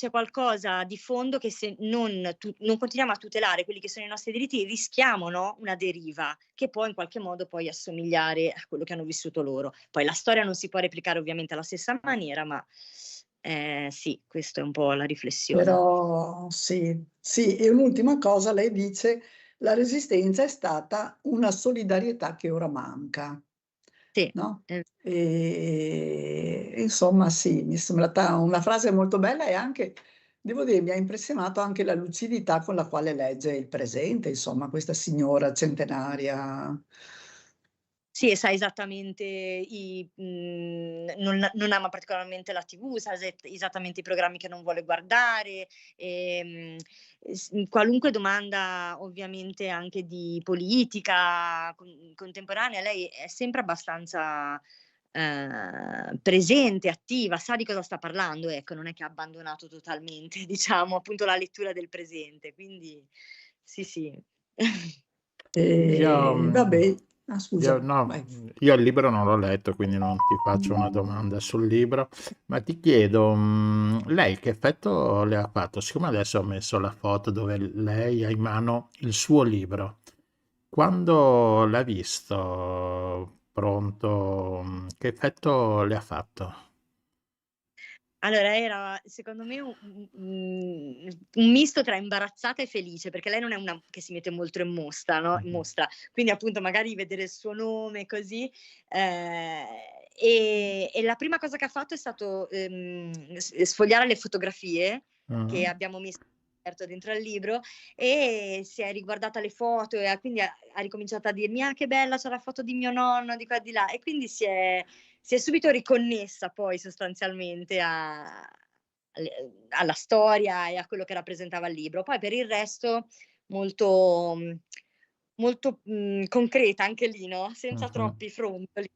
qualcosa di fondo che se non continuiamo a tutelare quelli che sono i nostri diritti, rischiamo, no, una deriva che può in qualche modo poi assomigliare a quello che hanno vissuto loro. Poi la storia non si può replicare ovviamente alla stessa maniera, ma, sì, questo è un po' la riflessione. Però sì, sì, e un'ultima cosa, lei dice: "La resistenza è stata una solidarietà che ora manca", Sì, no, è insomma sì, mi è sembrata una frase molto bella e anche, devo dire, mi ha impressionato anche la lucidità con la quale legge il presente, insomma, questa signora centenaria. sì, e sa esattamente non ama particolarmente la TV, sa esattamente i programmi che non vuole guardare, qualunque domanda ovviamente anche di politica contemporanea, lei è sempre abbastanza, presente, attiva, sa di cosa sta parlando, ecco, non è che ha abbandonato totalmente, diciamo, appunto la lettura del presente, quindi sì, sì. Io, Vabbè, io scusa, no, vai. io il libro non l'ho letto, quindi non ti faccio una domanda sul libro, ma ti chiedo, lei che effetto le ha fatto? Siccome adesso ho messo la foto dove lei ha in mano il suo libro, quando l'ha visto pronto, che effetto le ha fatto? Allora era secondo me un misto tra imbarazzata e felice, perché lei non è una che si mette molto in mostra, no, in Mhm. mostra. Quindi appunto magari vedere il suo nome così, e la prima cosa che ha fatto è stato, sfogliare le fotografie che Ah. abbiamo messo dentro al libro, e si è riguardata le foto e quindi ha ricominciato a dirmi: "Ah, che bella, c'è la foto di mio nonno, di qua e di là", e quindi si è subito riconnessa poi sostanzialmente alla storia e a quello che rappresentava il libro. Poi per il resto molto molto, concreta anche lì, no, senza Mh-mh. troppi fronzoli.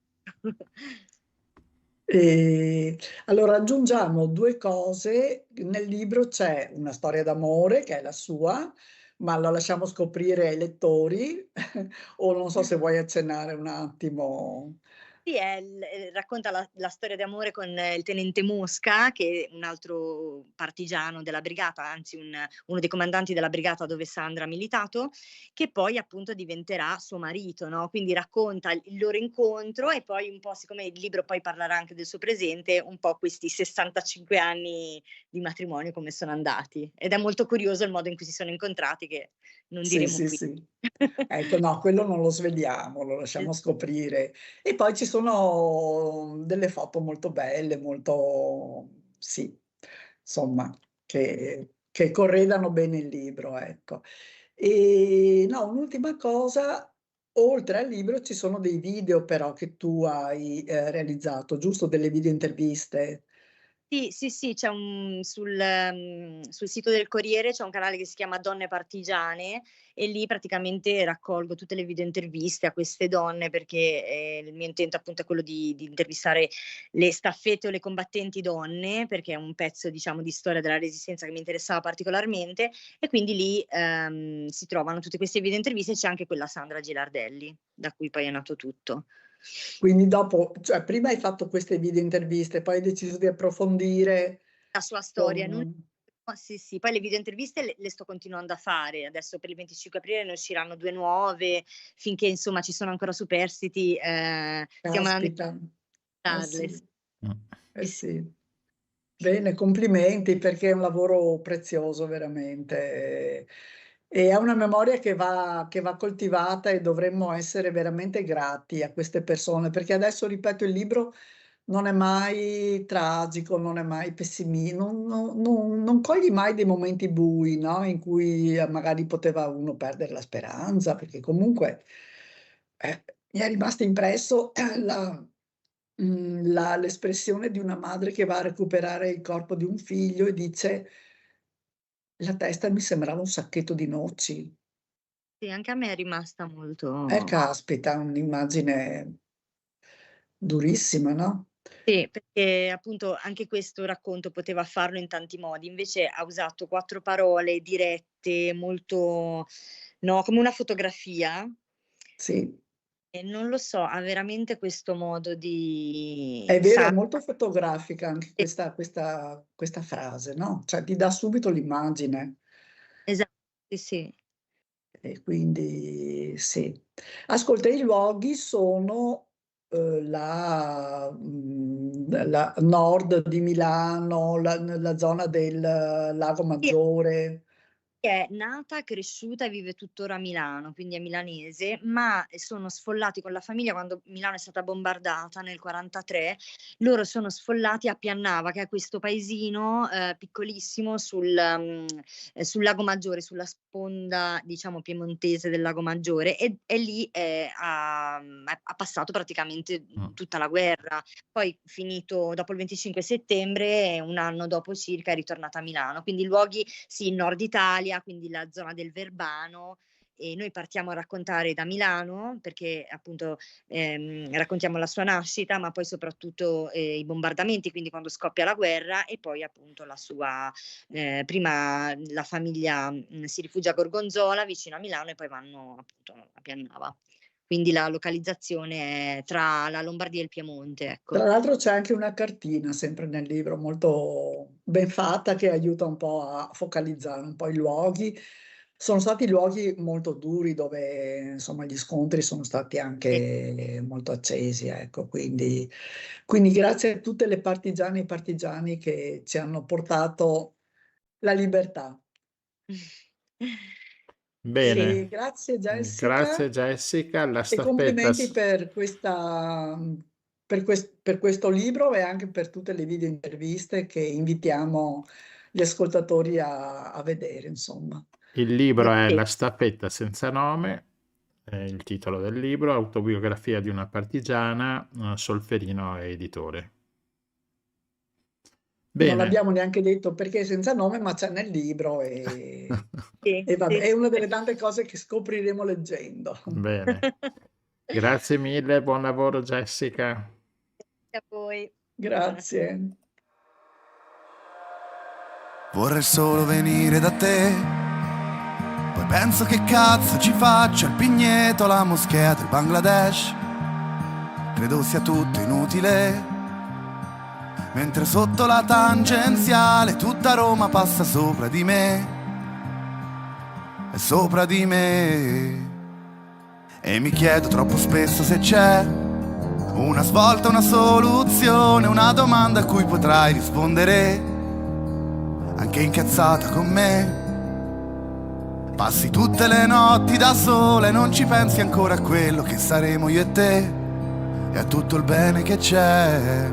Ehm, allora aggiungiamo 2 cose: nel libro c'è una storia d'amore che è la sua, ma la lasciamo scoprire ai lettori o non so se vuoi accennare un attimo. Sì, racconta la storia d'amore con il tenente Mosca, che è un altro partigiano della brigata, anzi uno dei comandanti della brigata dove Sandra ha militato, che poi appunto diventerà suo marito, no, quindi racconta il loro incontro e poi un po', siccome il libro poi parlerà anche del suo presente, un po' questi 65 anni di matrimonio come sono andati. Ed è molto curioso il modo in cui si sono incontrati, che non Sì, diremo sì, qui. sì. Ecco, no, quello non lo sveliamo, lo lasciamo scoprire. E poi ci sono delle foto molto belle, molto sì, insomma, che corredano bene il libro, ecco. No, un'ultima cosa, oltre al libro ci sono dei video però che tu hai, realizzato, giusto? Delle video interviste? Sì, sì, sì, c'è sul sito del Corriere c'è un canale che si chiama Donne Partigiane, e lì praticamente raccolgo tutte le video interviste a queste donne, perché, il mio intento appunto è quello di intervistare le staffette o le combattenti donne, perché è un pezzo, diciamo, di storia della Resistenza che mi interessava particolarmente, e quindi lì, si trovano tutte queste video interviste, e c'è anche quella Sandra Gilardelli, da cui poi è nato tutto. Quindi dopo cioè prima hai fatto queste video interviste, poi hai deciso di approfondire La sua storia, non con sì, sì, poi le video interviste le sto continuando a fare. Adesso per il 25 aprile ne usciranno 2 nuove, finché insomma ci sono ancora superstiti, stiamo andando caspita, a eh farle. sì, Mh. eh Sì, sì. sì. Bene, complimenti perché è un lavoro prezioso veramente, e è una memoria che va coltivata e dovremmo essere veramente grati a queste persone, perché adesso, ripeto, il libro non è mai tragico, non è mai non cogli mai dei momenti bui, no, in cui, magari poteva uno perdere la speranza, perché comunque, mi è rimasto impresso l'espressione di una madre che va a recuperare il corpo di un figlio e dice: "La testa mi sembrava un sacchetto di noci". Sì, anche a me è rimasta molto. Caspita, un'immagine durissima, no? Sì, perché appunto anche questo racconto poteva farlo in tanti modi, invece ha usato 4 parole dirette, molto, no, come una fotografia, Sì, e non lo so, ha veramente questo modo di è vero, è molto fotografica anche questa frase, no, cioè ti dà subito l'immagine sì, sì. e quindi sì. Ascolta, i luoghi sono, la nord di Milano, la zona del Lago Sì, Maggiore. è nata, cresciuta e vive tuttora a Milano, quindi è milanese, ma sono sfollati con la famiglia quando Milano è stata bombardata nel '43. Loro sono sfollati a Piannava, che è questo paesino, piccolissimo sul Lago Maggiore, sulla sponda, diciamo, piemontese del Lago Maggiore, e lì, ha passato praticamente, Mh. tutta la guerra. Poi, finito dopo il 25 settembre, un anno dopo circa, è ritornata a Milano. Quindi luoghi, sì, Nord Italia, quindi la zona del Verbano, e noi partiamo a raccontare da Milano perché appunto, raccontiamo la sua nascita, ma poi soprattutto, i bombardamenti, quindi quando scoppia la guerra, e poi appunto la sua, prima la famiglia, si rifugia a Gorgonzola vicino a Milano, e poi vanno appunto a Piannava. Quindi la localizzazione è tra la Lombardia e il Piemonte, Tra ecco. l'altro c'è anche una cartina, sempre nel libro, molto ben fatta, che aiuta un po' a focalizzare un po' i luoghi. Sono stati luoghi molto duri dove, insomma, gli scontri sono stati Sì. anche molto accesi, ecco. Quindi grazie a tutte le partigiane e partigiani che ci hanno portato la libertà. Bene, Grazie grazie Jessica. Jessica. La E staffetta complimenti s per questo libro e anche per tutte le video interviste che invitiamo gli ascoltatori a vedere, insomma. Il libro è Sì. La staffetta senza nome, è il titolo del libro, autobiografia di una partigiana, Solferino è editore. Non Bene. abbiamo neanche detto perché è senza nome, ma c'è nel libro e Sì, vabbè, sì, è una sì. delle tante cose che scopriremo leggendo. Bene. Grazie mille, buon lavoro Jessica. Grazie a voi. Grazie. Vorrei solo venire da te. Poi penso che cazzo ci faccio al Pigneto, la moschea del Bangladesh. Credo sia tutto inutile. Mentre sotto la tangenziale tutta Roma passa sopra di me. E sopra di me. E mi chiedo troppo spesso se c'è una svolta, una soluzione, una domanda a cui potrai rispondere anche incazzata con me. Passi tutte le notti da sola e non ci pensi ancora a quello che saremo io e te e a tutto il bene che c'è.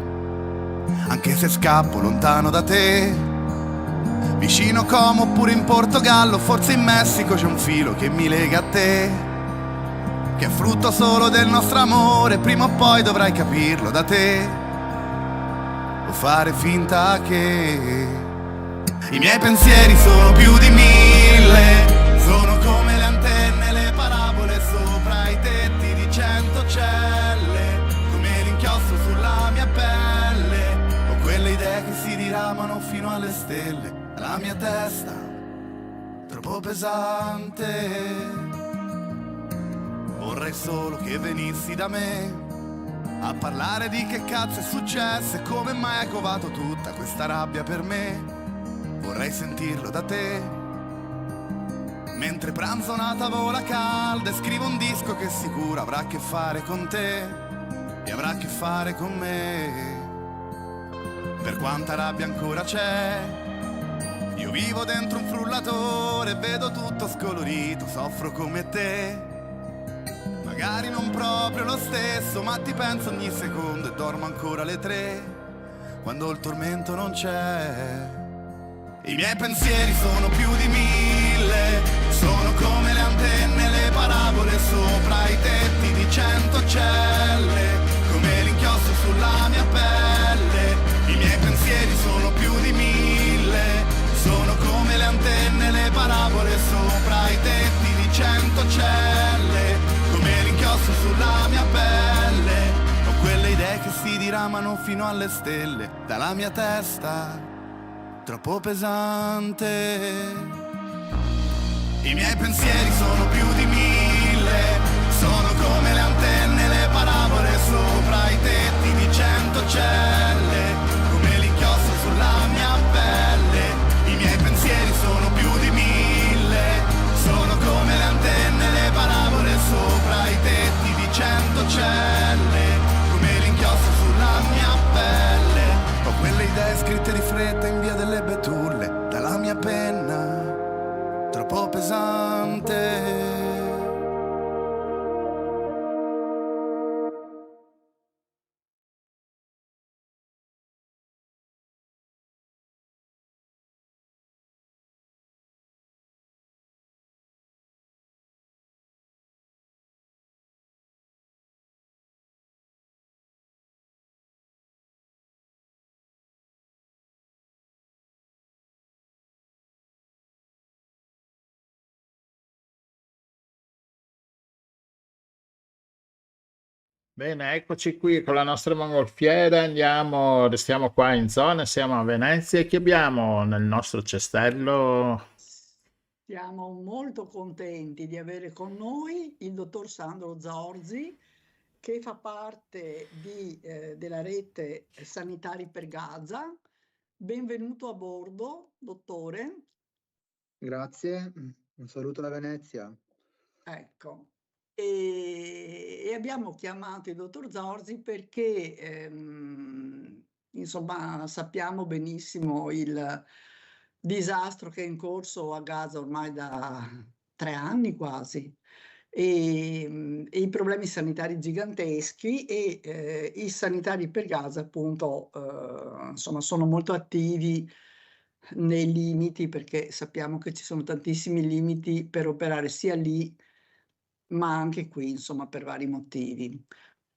Anche se scappo lontano da te, vicino Como oppure in Portogallo, forse in Messico c'è un filo che mi lega a te, che è frutto solo del nostro amore. Prima o poi dovrai capirlo da te o fare finta che i miei pensieri sono più di 1000, sono come le antenne, le parabole sopra i tetti di 100 celle, come l'inchiostro sulla mia pelle, o quelle idee che si diramano fino alle stelle. La mia testa, troppo pesante, vorrei solo che venissi da me a parlare di che cazzo è successo e come mai hai covato tutta questa rabbia per me. Vorrei sentirlo da te, mentre pranzo una tavola calda e scrivo un disco che sicuro avrà a che fare con te e avrà a che fare con me. Per quanta rabbia ancora c'è, io vivo dentro un frullatore, vedo tutto scolorito, soffro come te. Magari non proprio lo stesso, ma ti penso ogni secondo e dormo ancora alle 3, quando il tormento non c'è. I miei pensieri sono più di 1000, sono come le antenne, le parabole sopra i tetti di 100 celle, come l'inchiostro sulla mia pelle. I miei pensieri sono più di 1000, sono come le antenne, le parabole sopra i tetti di 100 celle, come l'inchiostro sulla mia pelle, o quelle idee che si diramano fino alle stelle dalla mia testa, troppo pesante. I miei pensieri sono più di 1000, sono come le antenne, le parabole sopra i tetti di 100 celle, come l'inchiostro sulla mia pelle. I miei pensieri sono più di 1000, sono come le antenne, le parabole sopra i tetti di 100 celle, come l'inchiostro sulla mia pelle. Ho quelle idee scritte di fretta in via delle Betulle, dalla mia penna, troppo pesante. Bene, eccoci qui con la nostra mongolfiera, restiamo qua in zona, siamo a Venezia e chi abbiamo nel nostro cestello? Siamo molto contenti di avere con noi il dottor Sandro Zorzi, che fa parte della rete Sanitari per Gaza. Benvenuto a bordo, dottore. Grazie, un saluto da Venezia. Ecco, e abbiamo chiamato il dottor Zorzi perché, insomma, sappiamo benissimo il disastro che è in corso a Gaza ormai da 3 anni quasi, e i problemi sanitari giganteschi i sanitari per Gaza appunto, insomma, sono molto attivi nei limiti, perché sappiamo che ci sono tantissimi limiti per operare sia lì, ma anche qui, insomma, per vari motivi.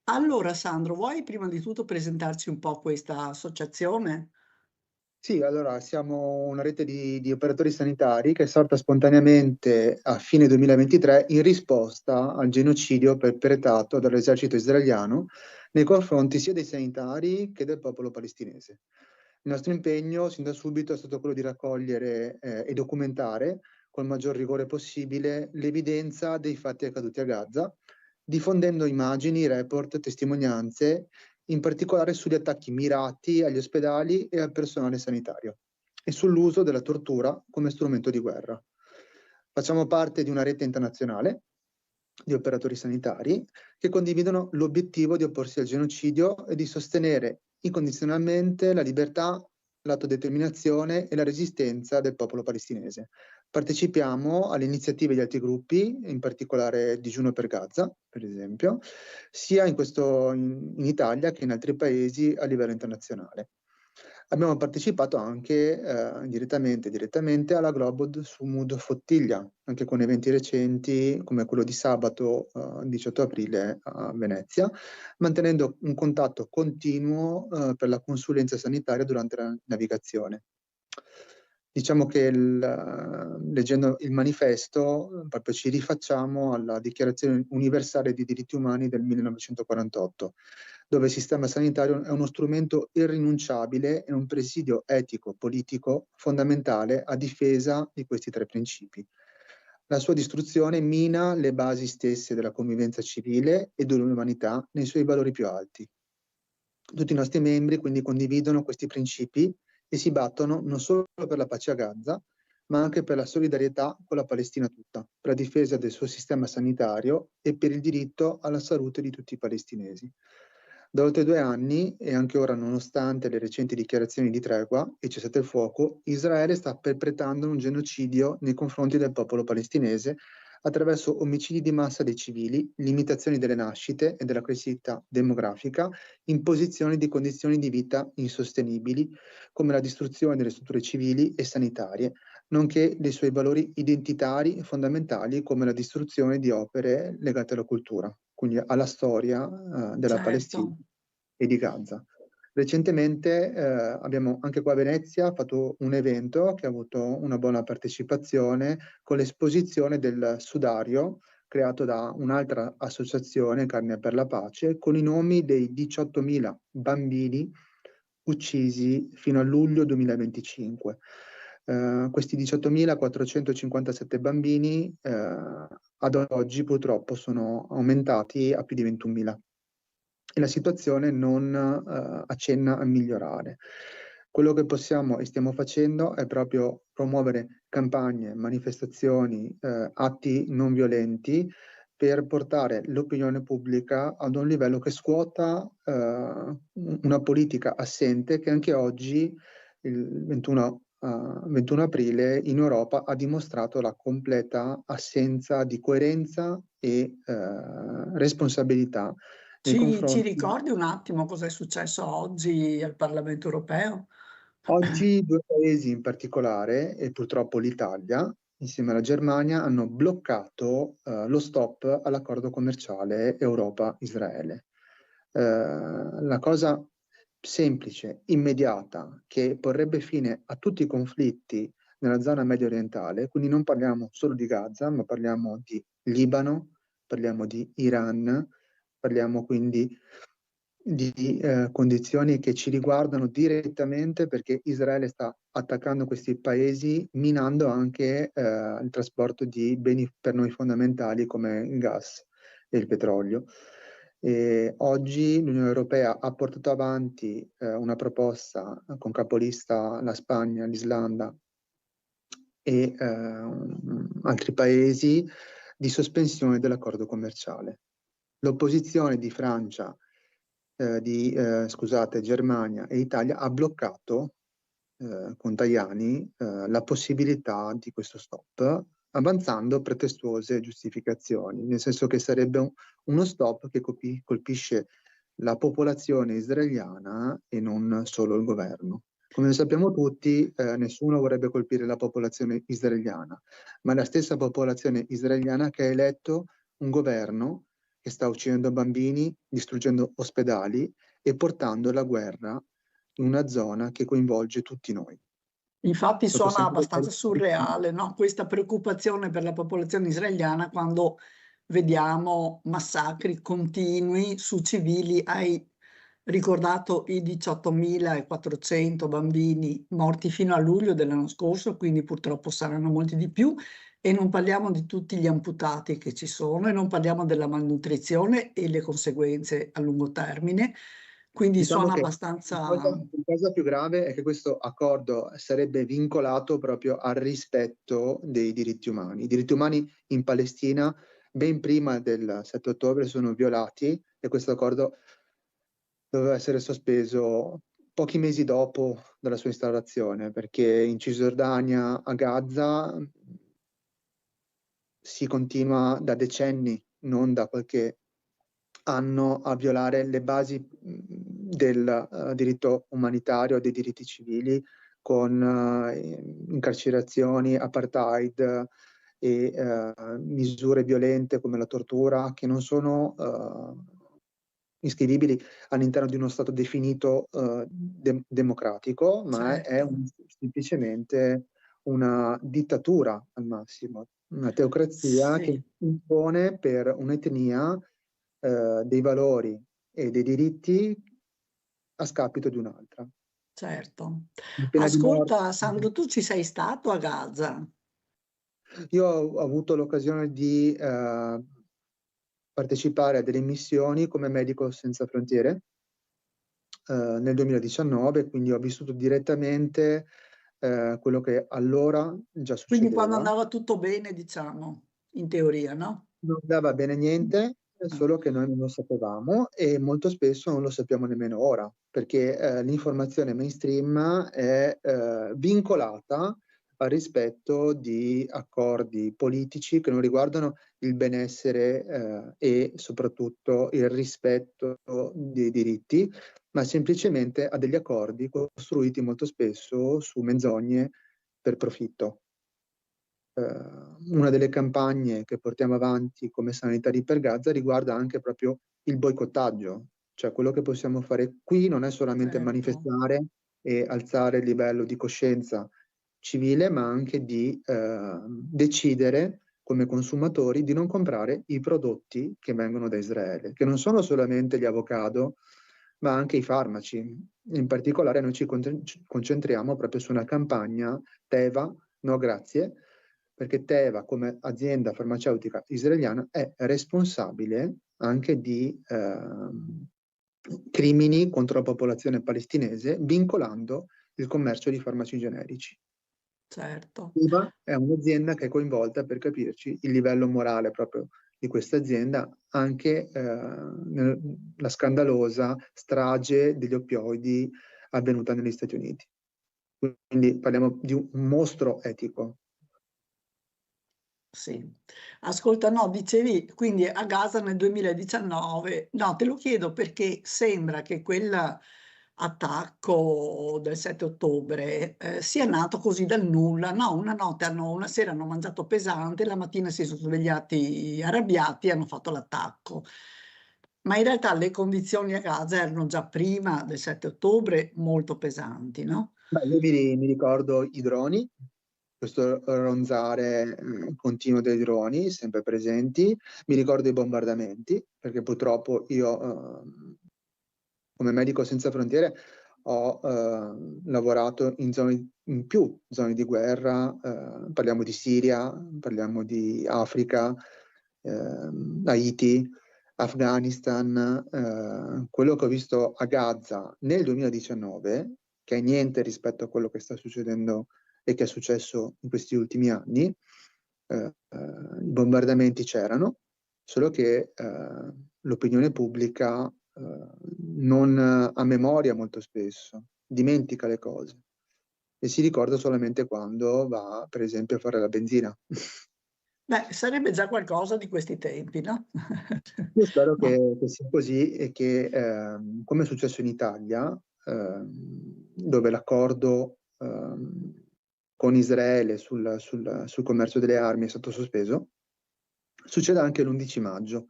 Allora Sandro, vuoi prima di tutto presentarci un po' questa associazione? Sì, allora siamo una rete di operatori sanitari che è sorta spontaneamente a fine 2023 in risposta al genocidio perpetrato dall'esercito israeliano nei confronti sia dei sanitari che del popolo palestinese. Il nostro impegno sin da subito è stato quello di raccogliere e documentare col maggior rigore possibile l'evidenza dei fatti accaduti a Gaza, diffondendo immagini, report, testimonianze in particolare sugli attacchi mirati agli ospedali e al personale sanitario e sull'uso della tortura come strumento di guerra. Facciamo parte di una rete internazionale di operatori sanitari che condividono l'obiettivo di opporsi al genocidio e di sostenere incondizionalmente la libertà, l'autodeterminazione e la resistenza del popolo palestinese. Partecipiamo alle iniziative di altri gruppi, in particolare Digiuno per Gaza, per esempio, sia in Italia che in altri paesi a livello internazionale. Abbiamo partecipato anche direttamente alla Globod su Mood Fottiglia, anche con eventi recenti come quello di sabato 18 aprile a Venezia, mantenendo un contatto continuo per la consulenza sanitaria durante la navigazione. Diciamo che leggendo il manifesto proprio ci rifacciamo alla Dichiarazione Universale dei Diritti Umani del 1948, dove il sistema sanitario è uno strumento irrinunciabile e un presidio etico-politico fondamentale a difesa di questi tre principi. La sua distruzione mina le basi stesse della convivenza civile e dell'umanità nei suoi valori più alti. Tutti i nostri membri quindi condividono questi principi e si battono non solo per la pace a Gaza, ma anche per la solidarietà con la Palestina tutta, per la difesa del suo sistema sanitario e per il diritto alla salute di tutti i palestinesi. Da oltre 2 anni, e anche ora nonostante le recenti dichiarazioni di tregua e cessate il fuoco, Israele sta perpetrando un genocidio nei confronti del popolo palestinese attraverso omicidi di massa dei civili, limitazioni delle nascite e della crescita demografica, imposizioni di condizioni di vita insostenibili, come la distruzione delle strutture civili e sanitarie, nonché dei suoi valori identitari fondamentali come la distruzione di opere legate alla cultura, quindi alla storia della Palestina e di Gaza. Recentemente abbiamo anche qua a Venezia fatto un evento che ha avuto una buona partecipazione con l'esposizione del sudario creato da un'altra associazione, Carne per la Pace, con i nomi dei 18.000 bambini uccisi fino a luglio 2025. Questi 18.457 bambini ad oggi purtroppo sono aumentati a più di 21.000 e la situazione non accenna a migliorare. Quello che possiamo e stiamo facendo è proprio promuovere campagne, manifestazioni, atti non violenti per portare l'opinione pubblica ad un livello che scuota una politica assente che anche oggi, il 21 aprile, in Europa ha dimostrato la completa assenza di coerenza e responsabilità nei Ci confronti. ricordi un attimo cosa è successo oggi al Parlamento europeo? Oggi 2 paesi in particolare, e purtroppo l'Italia, insieme alla Germania, hanno bloccato lo stop all'accordo commerciale Europa-Israele. La cosa semplice, immediata, che porrebbe fine a tutti i conflitti nella zona medio orientale, quindi non parliamo solo di Gaza, ma parliamo di Libano, parliamo di Iran, parliamo quindi di condizioni che ci riguardano direttamente perché Israele sta attaccando questi paesi minando anche il trasporto di beni per noi fondamentali come il gas e il petrolio. E oggi l'Unione Europea ha portato avanti una proposta con capolista la Spagna, l'Islanda e altri paesi di sospensione dell'accordo commerciale. L'opposizione di Francia, Germania e Italia ha bloccato con Tajani la possibilità di questo stop, avanzando pretestuose giustificazioni, nel senso che sarebbe uno stop che colpisce la popolazione israeliana e non solo il governo. Come sappiamo tutti, nessuno vorrebbe colpire la popolazione israeliana, ma è la stessa popolazione israeliana che ha eletto un governo che sta uccidendo bambini, distruggendo ospedali e portando la guerra in una zona che coinvolge tutti noi. Infatti Dopo suona sempre abbastanza surreale, no? Questa preoccupazione per la popolazione israeliana quando vediamo massacri continui su civili. Hai ricordato i 18.400 bambini morti fino a luglio dell'anno scorso, quindi purtroppo saranno molti di più, e non parliamo di tutti gli amputati che ci sono, e non parliamo della malnutrizione e le conseguenze a lungo termine. Quindi Diciamo suona che abbastanza... la cosa più grave è che questo accordo sarebbe vincolato proprio al rispetto dei diritti umani. I diritti umani in Palestina, ben prima del 7 ottobre, sono violati e questo accordo doveva essere sospeso pochi mesi dopo dalla sua instaurazione, perché in Cisgiordania, a Gaza, si continua da decenni, non da qualche anno, a violare le basi del diritto umanitario, dei diritti civili, con incarcerazioni, apartheid e misure violente come la tortura, che non sono iscrivibili all'interno di uno Stato definito democratico, ma è semplicemente una dittatura al massimo, una teocrazia Sì. che impone per un'etnia dei valori e dei diritti a scapito di un'altra. Certo. In pena di morte. Ascolta, Sandro, tu ci sei stato a Gaza? Io ho avuto l'occasione di partecipare a delle missioni come Medico Senza Frontiere nel 2019, quindi ho vissuto direttamente quello che allora già succedeva. Quindi quando andava tutto bene, diciamo, in teoria, no? Non andava bene niente, solo che noi non lo sapevamo e molto spesso non lo sappiamo nemmeno ora, perché l'informazione mainstream è vincolata al rispetto di accordi politici che non riguardano il benessere e soprattutto il rispetto dei diritti, ma semplicemente a degli accordi costruiti molto spesso su menzogne per profitto. Una delle campagne che portiamo avanti come Sanitari per Gaza riguarda anche proprio il boicottaggio, cioè quello che possiamo fare qui non è solamente manifestare e alzare il livello di coscienza civile, ma anche di decidere come consumatori di non comprare i prodotti che vengono da Israele, che non sono solamente gli avocado, ma anche i farmaci. In particolare noi ci concentriamo proprio su una campagna Teva, no grazie, perché Teva come azienda farmaceutica israeliana è responsabile anche di crimini contro la popolazione palestinese, vincolando il commercio di farmaci generici. Certo. Teva è un'azienda che è coinvolta, per capirci, il livello morale proprio di questa azienda, anche nella scandalosa strage degli oppioidi avvenuta negli Stati Uniti. Quindi parliamo di un mostro etico. Sì. Ascolta, no, dicevi quindi a Gaza nel 2019, no, te lo chiedo perché sembra che quell'attacco del 7 ottobre sia nato così dal nulla, no, una sera hanno mangiato pesante, la mattina si sono svegliati arrabbiati e hanno fatto l'attacco. Ma in realtà le condizioni a Gaza erano già prima del 7 ottobre molto pesanti, no? Beh, io mi ricordo i droni, questo ronzare continuo dei droni, sempre presenti. Mi ricordo i bombardamenti, perché purtroppo io, come Medico Senza Frontiere, ho lavorato in più zone di guerra, parliamo di Siria, parliamo di Africa, Haiti, Afghanistan. Quello che ho visto a Gaza nel 2019, che è niente rispetto a quello che sta succedendo e che è successo in questi ultimi anni, i bombardamenti c'erano, solo che l'opinione pubblica non ha memoria molto spesso, dimentica le cose e si ricorda solamente quando va, per esempio, a fare la benzina. Beh, sarebbe già qualcosa di questi tempi, no? Io spero che sia così e che, come è successo in Italia, dove l'accordo con Israele sul commercio delle armi è stato sospeso, succede anche l'11 maggio,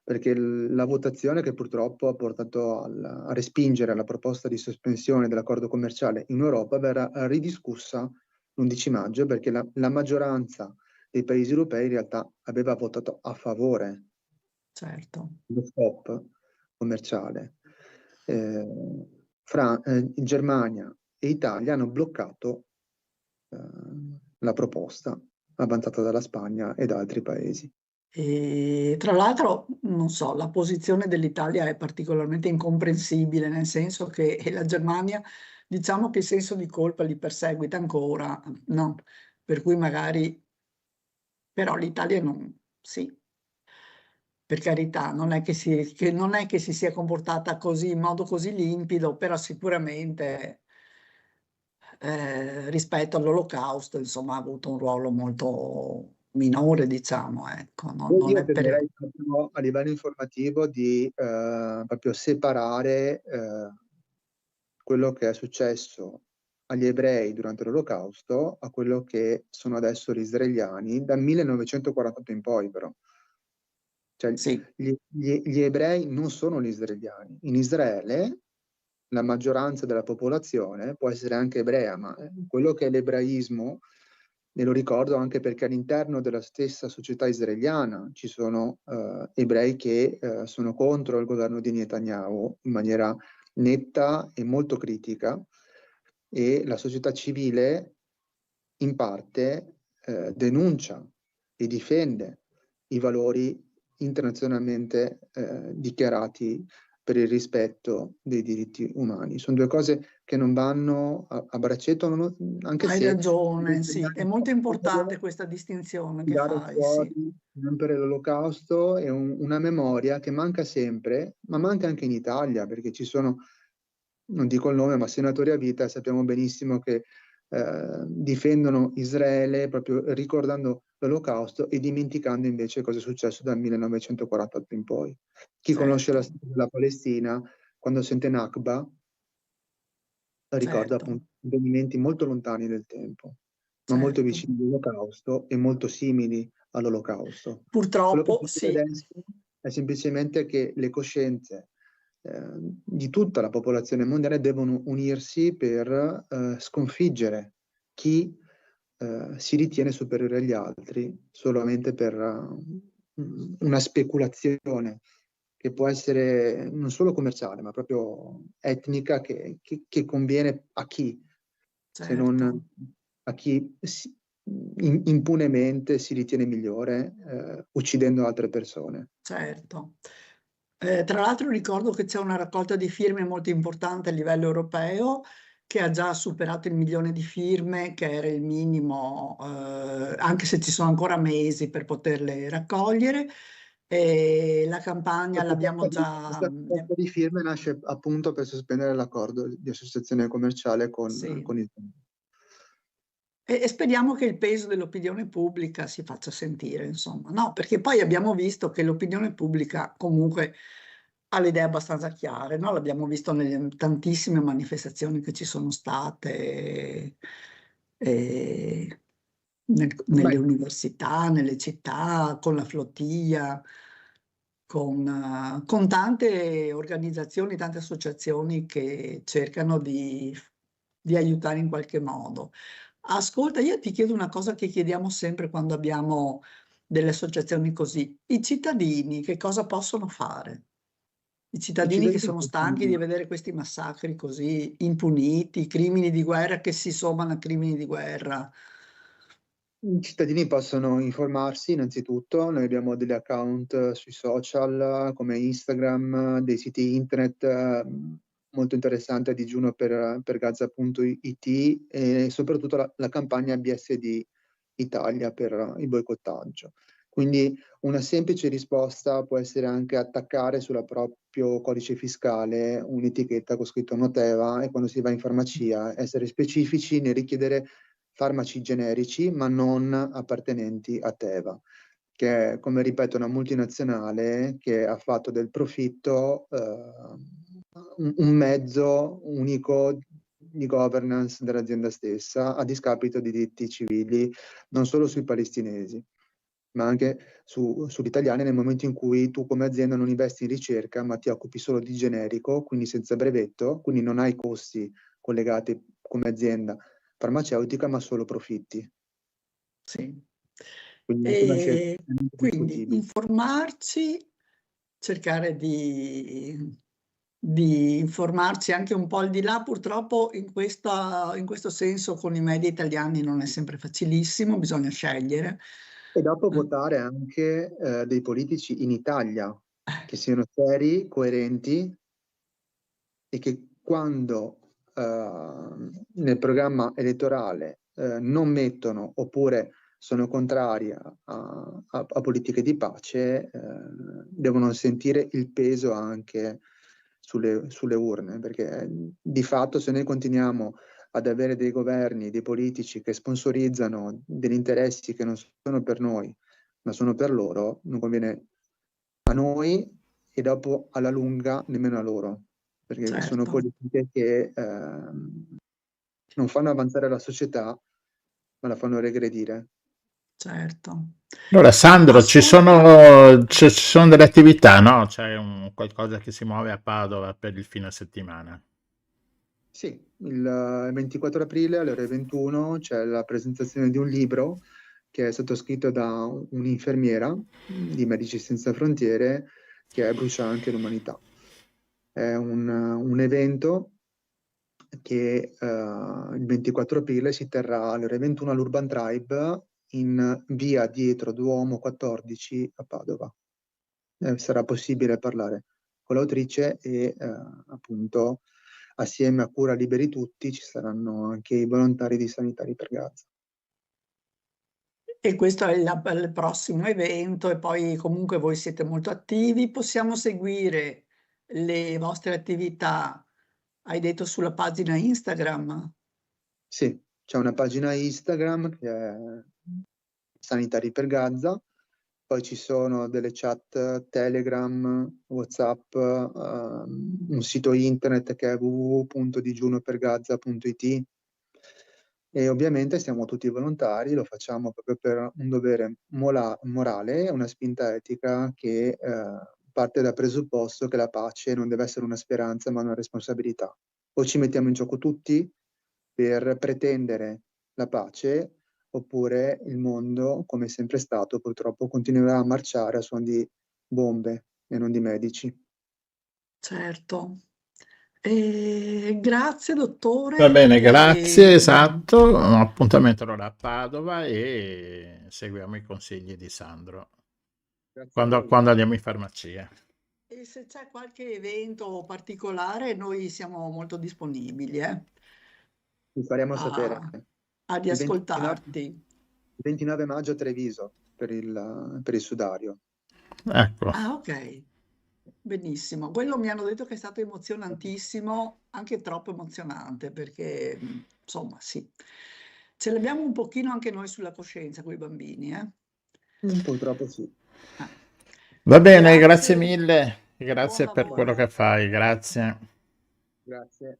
perché la votazione che purtroppo ha portato a respingere la proposta di sospensione dell'accordo commerciale in Europa verrà ridiscussa l'11 maggio, perché la maggioranza dei paesi europei in realtà aveva votato a favore Certo. dello stop commerciale. Germania e Italia hanno bloccato la proposta avanzata dalla Spagna e da altri paesi. E tra l'altro, non so, la posizione dell'Italia è particolarmente incomprensibile, nel senso che la Germania, diciamo che il senso di colpa li perseguita ancora, no? Per cui magari, però l'Italia non, sì, per carità, non è che si sia comportata così in modo così limpido, però sicuramente rispetto all'olocausto, insomma, ha avuto un ruolo molto minore, diciamo, ecco, non Io è per... tenderei proprio a livello informativo di proprio separare quello che è successo agli ebrei durante l'Olocausto a quello che sono adesso gli israeliani dal 1948 in poi, però. Cioè, Sì, gli ebrei non sono gli israeliani. In Israele la maggioranza della popolazione può essere anche ebrea, ma quello che è l'ebraismo, me lo ricordo anche perché all'interno della stessa società israeliana ci sono ebrei che sono contro il governo di Netanyahu in maniera netta e molto critica, e la società civile in parte denuncia e difende i valori internazionalmente dichiarati per il rispetto dei diritti umani. Sono due cose che non vanno a braccetto, anche hai se ragione, sì, è molto importante questa distinzione che tirare fai, sì. fuori sempre l'Olocausto è una memoria che manca sempre, ma manca anche in Italia, perché ci sono, non dico il nome, ma senatori a vita, sappiamo benissimo che difendono Israele proprio ricordando l'Olocausto e dimenticando invece cosa è successo dal 1948 in poi. Chi conosce la Certo, storia della Palestina, quando sente Nakba, ricorda certo, appunto avvenimenti molto lontani nel tempo, ma molto certo. vicini all'Olocausto e molto simili all'Olocausto. Quello che Purtroppo, succede sì, adesso è semplicemente che le coscienze di tutta la popolazione mondiale devono unirsi per sconfiggere chi si ritiene superiore agli altri solamente per una speculazione che può essere non solo commerciale, ma proprio etnica, che conviene a chi, se non certo. a chi impunemente si ritiene migliore, uccidendo altre persone. Certo. Tra l'altro ricordo che c'è una raccolta di firme molto importante a livello europeo che ha già superato il 1.000.000 di firme, che era il minimo, anche se ci sono ancora mesi per poterle raccogliere. E la campagna l'abbiamo già... Questa proposta di firme nasce appunto per sospendere l'accordo di associazione commerciale con Sì. Israele. E speriamo che il peso dell'opinione pubblica si faccia sentire, insomma, no? Perché poi abbiamo visto che l'opinione pubblica comunque ha le idee abbastanza chiare, no? L'abbiamo visto nelle tantissime manifestazioni che ci sono state nelle università, nelle città, con la flottiglia, con tante organizzazioni, tante associazioni che cercano di aiutare in qualche modo. Ascolta, io ti chiedo una cosa che chiediamo sempre quando abbiamo delle associazioni così. I cittadini che cosa possono fare? I cittadini che sono stanchi di vedere questi massacri così impuniti, crimini di guerra che si sommano a crimini di guerra. I cittadini possono informarsi innanzitutto, noi abbiamo degli account sui social come Instagram, dei siti internet molto interessanti a digiuno per Gaza.it e soprattutto la campagna BSD Italia per il boicottaggio. Quindi una semplice risposta può essere anche attaccare sul proprio codice fiscale un'etichetta con scritto Noteva e quando si va in farmacia essere specifici nel richiedere farmaci generici ma non appartenenti a Teva, che è, come ripeto, una multinazionale che ha fatto del profitto un mezzo unico di governance dell'azienda stessa, a discapito di diritti civili, non solo sui palestinesi, ma anche sugli italiani, nel momento in cui tu come azienda non investi in ricerca, ma ti occupi solo di generico, quindi senza brevetto, quindi non hai costi collegati come azienda farmaceutica, ma solo profitti. Sì. Quindi è una scelta E quindi discutibile. informarci, cercare di informarci anche un po' al di là. Purtroppo in questo senso con i media italiani non è sempre facilissimo, bisogna scegliere. E dopo votare anche dei politici in Italia che siano seri, coerenti e che quando nel programma elettorale non mettono oppure sono contrari a politiche di pace, devono sentire il peso anche sulle urne, perché di fatto se noi continuiamo ad avere dei governi, dei politici che sponsorizzano degli interessi che non sono per noi, ma sono per loro, non conviene a noi e dopo alla lunga nemmeno a loro, perché sono Certo, politiche che non fanno avanzare la società, ma la fanno regredire. certo. Allora, Sandro, ci sono delle attività, no? C'è qualcosa che si muove a Padova per il fine settimana. Sì, il 24 aprile alle ore 21 c'è la presentazione di un libro che è stato scritto da un'infermiera di Medici Senza Frontiere che è Brucianti l'Umanità. È un evento che il 24 aprile si terrà alle ore 21 all'Urban Tribe in via dietro Duomo 14 a Padova. Sarà possibile parlare con l'autrice e appunto assieme a Cura Liberi Tutti ci saranno anche i volontari di Sanitari per Gaza. E questo è il prossimo evento, e poi comunque voi siete molto attivi. Possiamo seguire le vostre attività, hai detto, sulla pagina Instagram? Sì, c'è una pagina Instagram che è Sanitari per Gaza, poi ci sono delle chat Telegram, WhatsApp, un sito internet che è www.digiunopergaza.it e ovviamente siamo tutti volontari, lo facciamo proprio per un dovere morale, una spinta etica che parte dal presupposto che la pace non deve essere una speranza ma una responsabilità. O ci mettiamo in gioco tutti per pretendere la pace, oppure il mondo, come è sempre stato, purtroppo continuerà a marciare a suon di bombe e non di medici. Certo. Grazie dottore. Va bene, grazie, esatto. Un appuntamento allora a Padova e seguiamo i consigli di Sandro quando andiamo in farmacia. E se c'è qualche evento particolare, noi siamo molto disponibili Vi faremo sapere. ad Il 29 ascoltarti. il 29 maggio a Treviso per il sudario. Ecco. Ah, ok. Benissimo. Quello mi hanno detto che è stato emozionantissimo, anche troppo emozionante, perché insomma, sì. Ce l'abbiamo un pochino anche noi sulla coscienza con i bambini, Purtroppo sì. Va bene, grazie mille. Grazie Buon per lavoro. quello che fai, grazie. Grazie.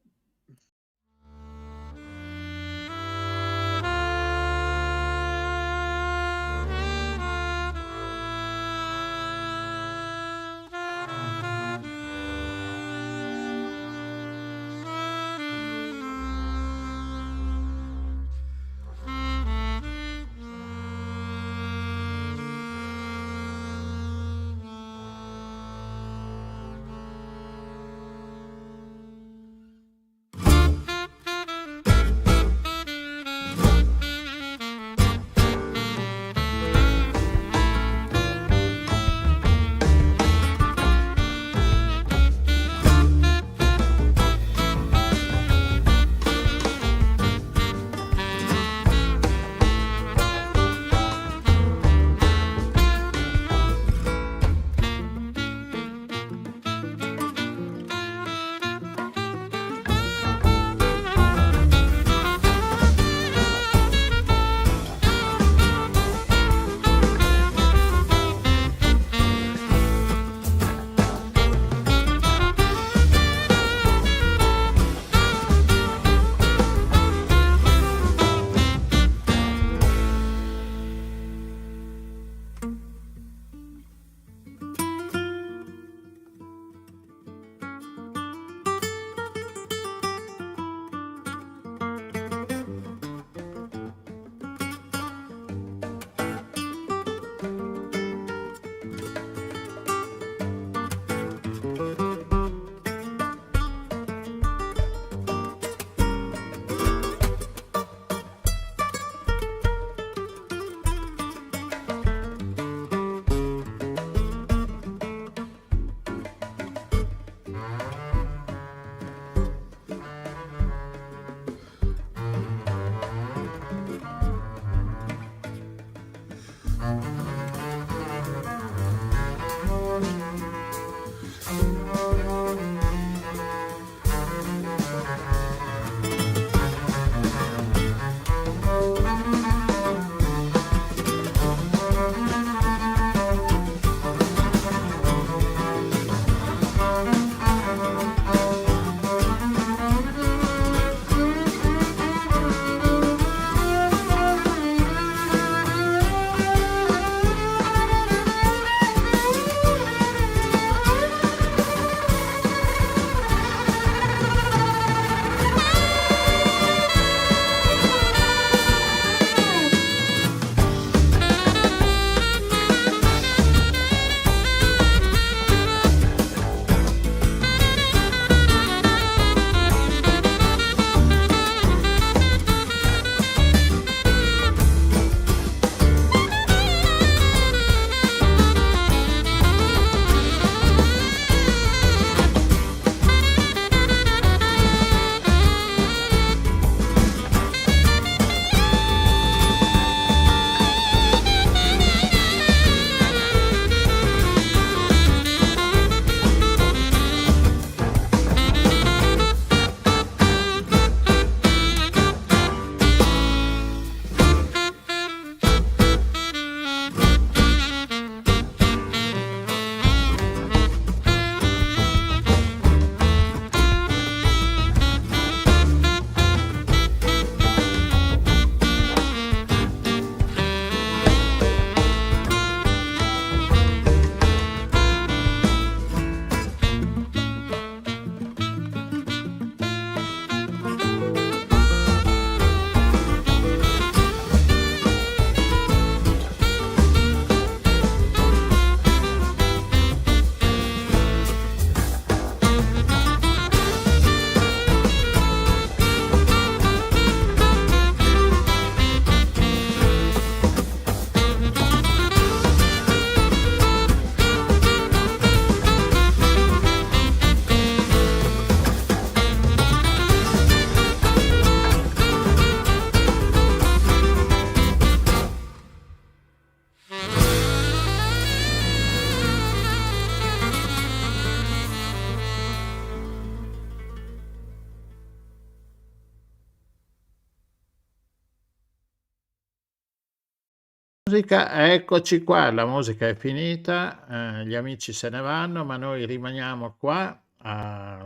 Musica, eccoci qua, la musica è finita, gli amici se ne vanno, ma noi rimaniamo qua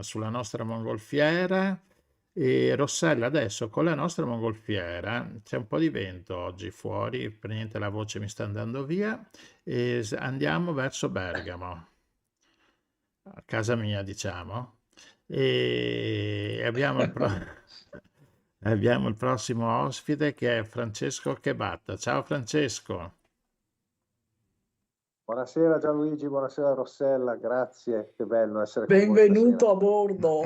sulla nostra mongolfiera. E Rossella, adesso con la nostra mongolfiera c'è un po' di vento oggi fuori, per niente la voce mi sta andando via, e andiamo verso Bergamo, a casa mia, diciamo, e abbiamo abbiamo il prossimo ospite che è Francesco Chebatta. Ciao Francesco. Buonasera Gianluigi, buonasera Rossella, grazie, che bello essere con voi Benvenuto stasera. a bordo.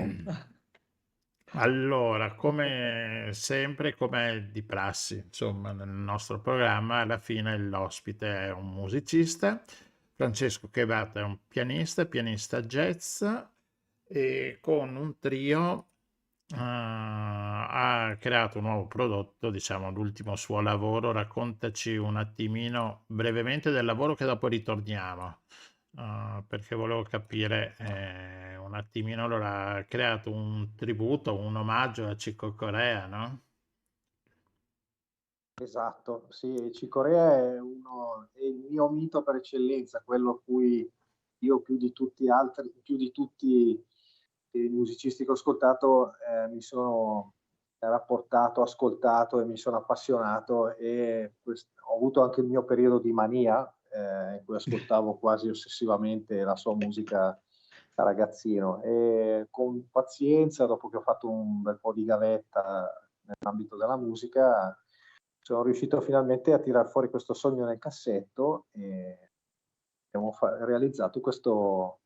Allora, come sempre, come di prassi, insomma, nel nostro programma, alla fine l'ospite è un musicista. Francesco Chebatta è un pianista jazz, e con un trio ha creato un nuovo prodotto, diciamo, l'ultimo suo lavoro. Raccontaci un attimino brevemente del lavoro, che dopo ritorniamo. Perché volevo capire un attimino. Allora, ha creato un tributo, un omaggio a Chico Corea, no? Esatto, sì, Cicorea è il mio mito per eccellenza, quello a cui io più di tutti i musicisti che ho ascoltato mi sono rapportato, ascoltato e mi sono appassionato e ho avuto anche il mio periodo di mania in cui ascoltavo quasi ossessivamente la sua musica da ragazzino e con pazienza, dopo che ho fatto un bel po' di gavetta nell'ambito della musica, sono riuscito finalmente a tirar fuori questo sogno nel cassetto e abbiamo realizzato questo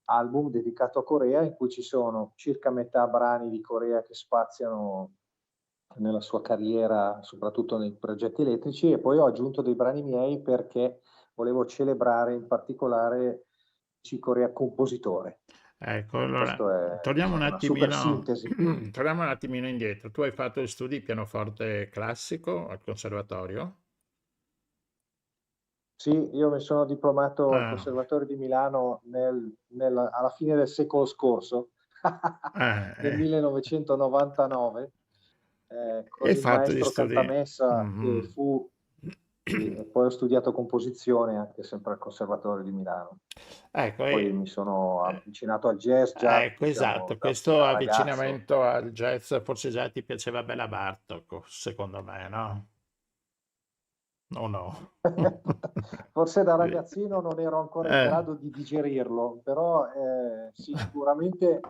album dedicato a Corea, in cui ci sono circa metà brani di Corea che spaziano nella sua carriera, soprattutto nei progetti elettrici, e poi ho aggiunto dei brani miei perché volevo celebrare in particolare Cicorea compositore. Ecco, allora Questo è torniamo un una super attimino, sintesi. torniamo un attimino indietro. Tu hai fatto gli studi di pianoforte classico al conservatorio? Sì, io mi sono diplomato al Ah, Conservatorio di Milano alla fine del secolo scorso, nel eh. 1999, con Hai il fatto gli maestro studi? Cantamessa che Mhm. fu, sì, e poi ho studiato composizione anche sempre al Conservatorio di Milano. Ecco, Poi mi sono avvicinato al jazz già, ecco, diciamo, esatto, questo da ragazzo. avvicinamento al jazz forse già ti piaceva Bela Bartok, secondo me, no? O no? Forse da Sì. ragazzino non ero ancora in Eh, grado di digerirlo, però sì, sicuramente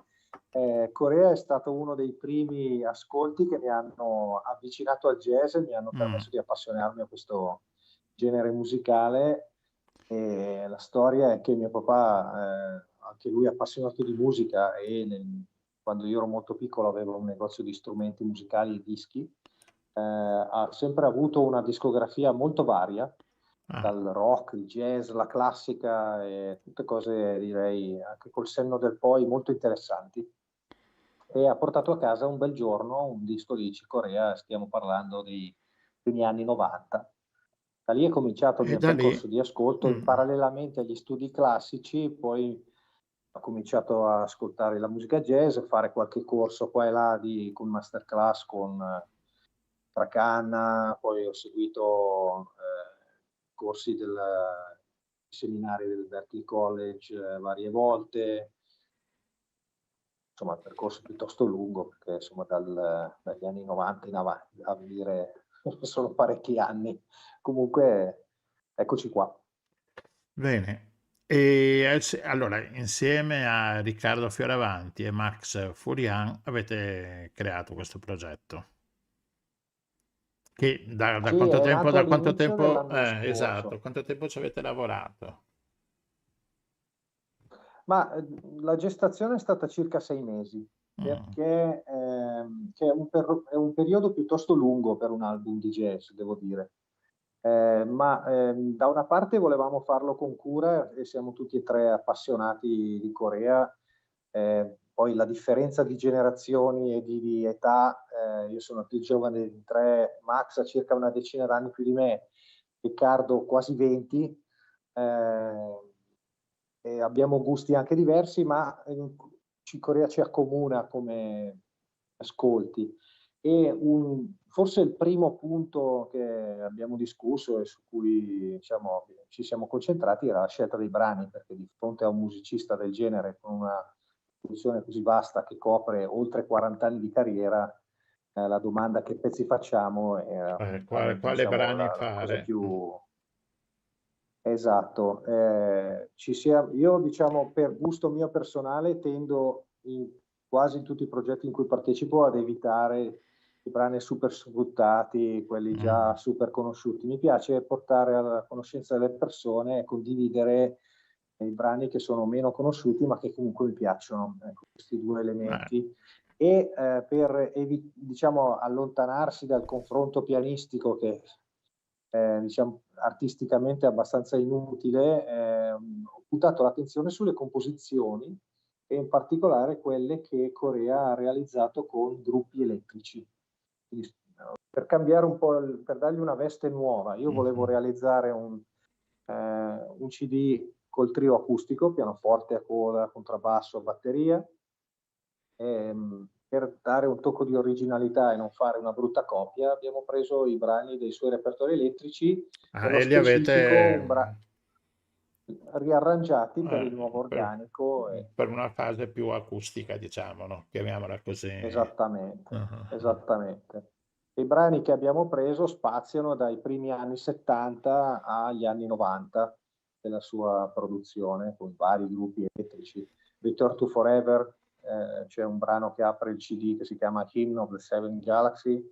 Corea è stato uno dei primi ascolti che mi hanno avvicinato al jazz e mi hanno mm, permesso di appassionarmi a questo genere musicale. E la storia è che mio papà, anche lui è appassionato di musica e quando io ero molto piccolo avevo un negozio di strumenti musicali e dischi. Ha sempre avuto una discografia molto varia, ah, dal rock, il jazz, la classica e tutte cose direi anche col senno del poi molto interessanti. E ha portato a casa un bel giorno un disco di Cicorea, stiamo parlando dei primi anni 90. Da lì è cominciato il e mio da lì, percorso di ascolto e mm, parallelamente agli studi classici, poi ho cominciato a ascoltare la musica jazz, fare qualche corso qua e là con masterclass con Tracanna, poi ho seguito corsi del seminari del Berklee College varie volte, insomma, il percorso è piuttosto lungo perché insomma dagli anni 90 in avanti, a dire, sono parecchi anni. Comunque, eccoci qua. bene. E allora, insieme a Riccardo Fioravanti e Max Furian avete creato questo progetto. Che da Sì, quanto è tempo, nato all'inizio dell'anno esatto, scorso. quanto tempo ci avete lavorato? Ma la gestazione è stata circa 6 mesi, Mm, che è un periodo piuttosto lungo per un album di jazz, devo dire. Ma da una parte volevamo farlo con cura e siamo tutti e tre appassionati di Corea. Poi la differenza di generazioni e di età, io sono più giovane di tre, Max ha circa una decina d'anni più di me, Riccardo quasi 20. E abbiamo gusti anche diversi, ma Corea ci accomuna come ascolti. E forse il primo punto che abbiamo discusso e su cui ci siamo concentrati era la scelta dei brani, perché di fronte a un musicista del genere con una produzione così vasta che copre oltre 40 anni di carriera, la domanda che pezzi facciamo era Quale brani la cosa fare? più... Esatto, io diciamo per gusto mio personale tendo quasi in tutti i progetti in cui partecipo ad evitare i brani super sfruttati, quelli già super conosciuti. Mi piace portare alla conoscenza delle persone e condividere i brani che sono meno conosciuti ma che comunque mi piacciono, ecco, questi due elementi. E per diciamo allontanarsi dal confronto pianistico che diciamo artisticamente abbastanza inutile, ho puntato l'attenzione sulle composizioni e in particolare quelle che Corea ha realizzato con gruppi elettrici. Quindi, per cambiare un po', per dargli una veste nuova, io volevo realizzare un CD col trio acustico, pianoforte a coda, contrabbasso, batteria, per dare un tocco di originalità e non fare una brutta copia, abbiamo preso i brani dei suoi repertori elettrici e li avete riarrangiati per il nuovo organico. Per una fase più acustica, diciamo, no? Chiamiamola così. Esattamente, esattamente. I brani che abbiamo preso spaziano dai primi anni 70 agli anni 90 della sua produzione, con vari gruppi elettrici. Return to Forever, c'è un brano che apre il CD che si chiama Hymn of the Seven Galaxy,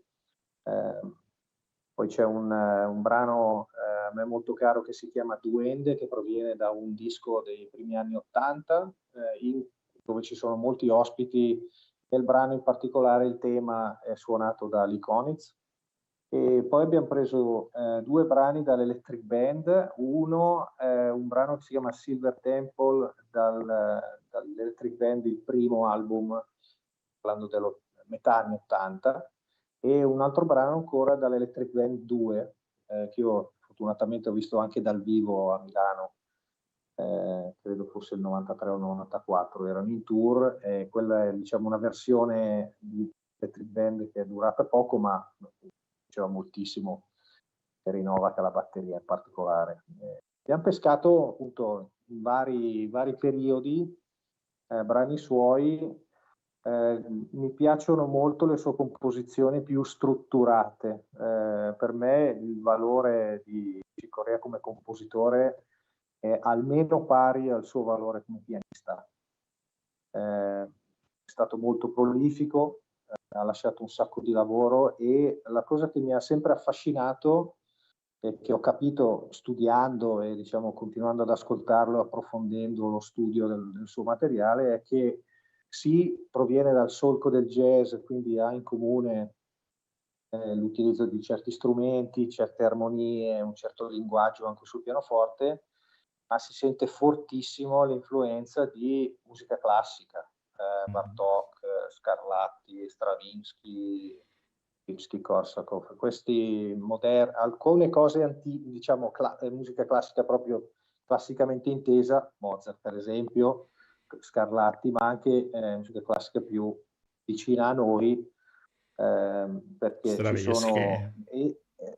poi c'è un brano a me molto caro che si chiama Duende, che proviene da un disco dei primi anni 80, dove ci sono molti ospiti. Nel brano in particolare il tema è suonato da Lee Konitz. E poi abbiamo preso due brani dall'Electric Band, uno un brano che si chiama Silver Temple dall'Electric Band, il primo album, parlando della metà anni 80, e un altro brano ancora dall'Electric Band 2, che io fortunatamente ho visto anche dal vivo a Milano, credo fosse il 93 o il 94, erano in tour, e quella è diciamo una versione di Electric Band che è durata poco, ma diceva moltissimo per i Novak alla batteria in particolare. Abbiamo pescato appunto in vari periodi brani suoi. Mi piacciono molto le sue composizioni più strutturate. Per me il valore di Corea come compositore è almeno pari al suo valore come pianista. È stato molto prolifico, ha lasciato un sacco di lavoro, e la cosa che mi ha sempre affascinato e che ho capito studiando e diciamo continuando ad ascoltarlo, approfondendo lo studio del suo materiale, è che sì, proviene dal solco del jazz, quindi ha in comune l'utilizzo di certi strumenti, certe armonie, un certo linguaggio anche sul pianoforte, ma si sente fortissimo l'influenza di musica classica, Bartók, Scarlatti, Stravinsky, Rimsky-Korsakov, questi moderni, alcune cose diciamo musica classica proprio classicamente intesa, Mozart per esempio, Scarlatti, ma anche musica classica più vicina a noi, perché Stravinsky. ci sono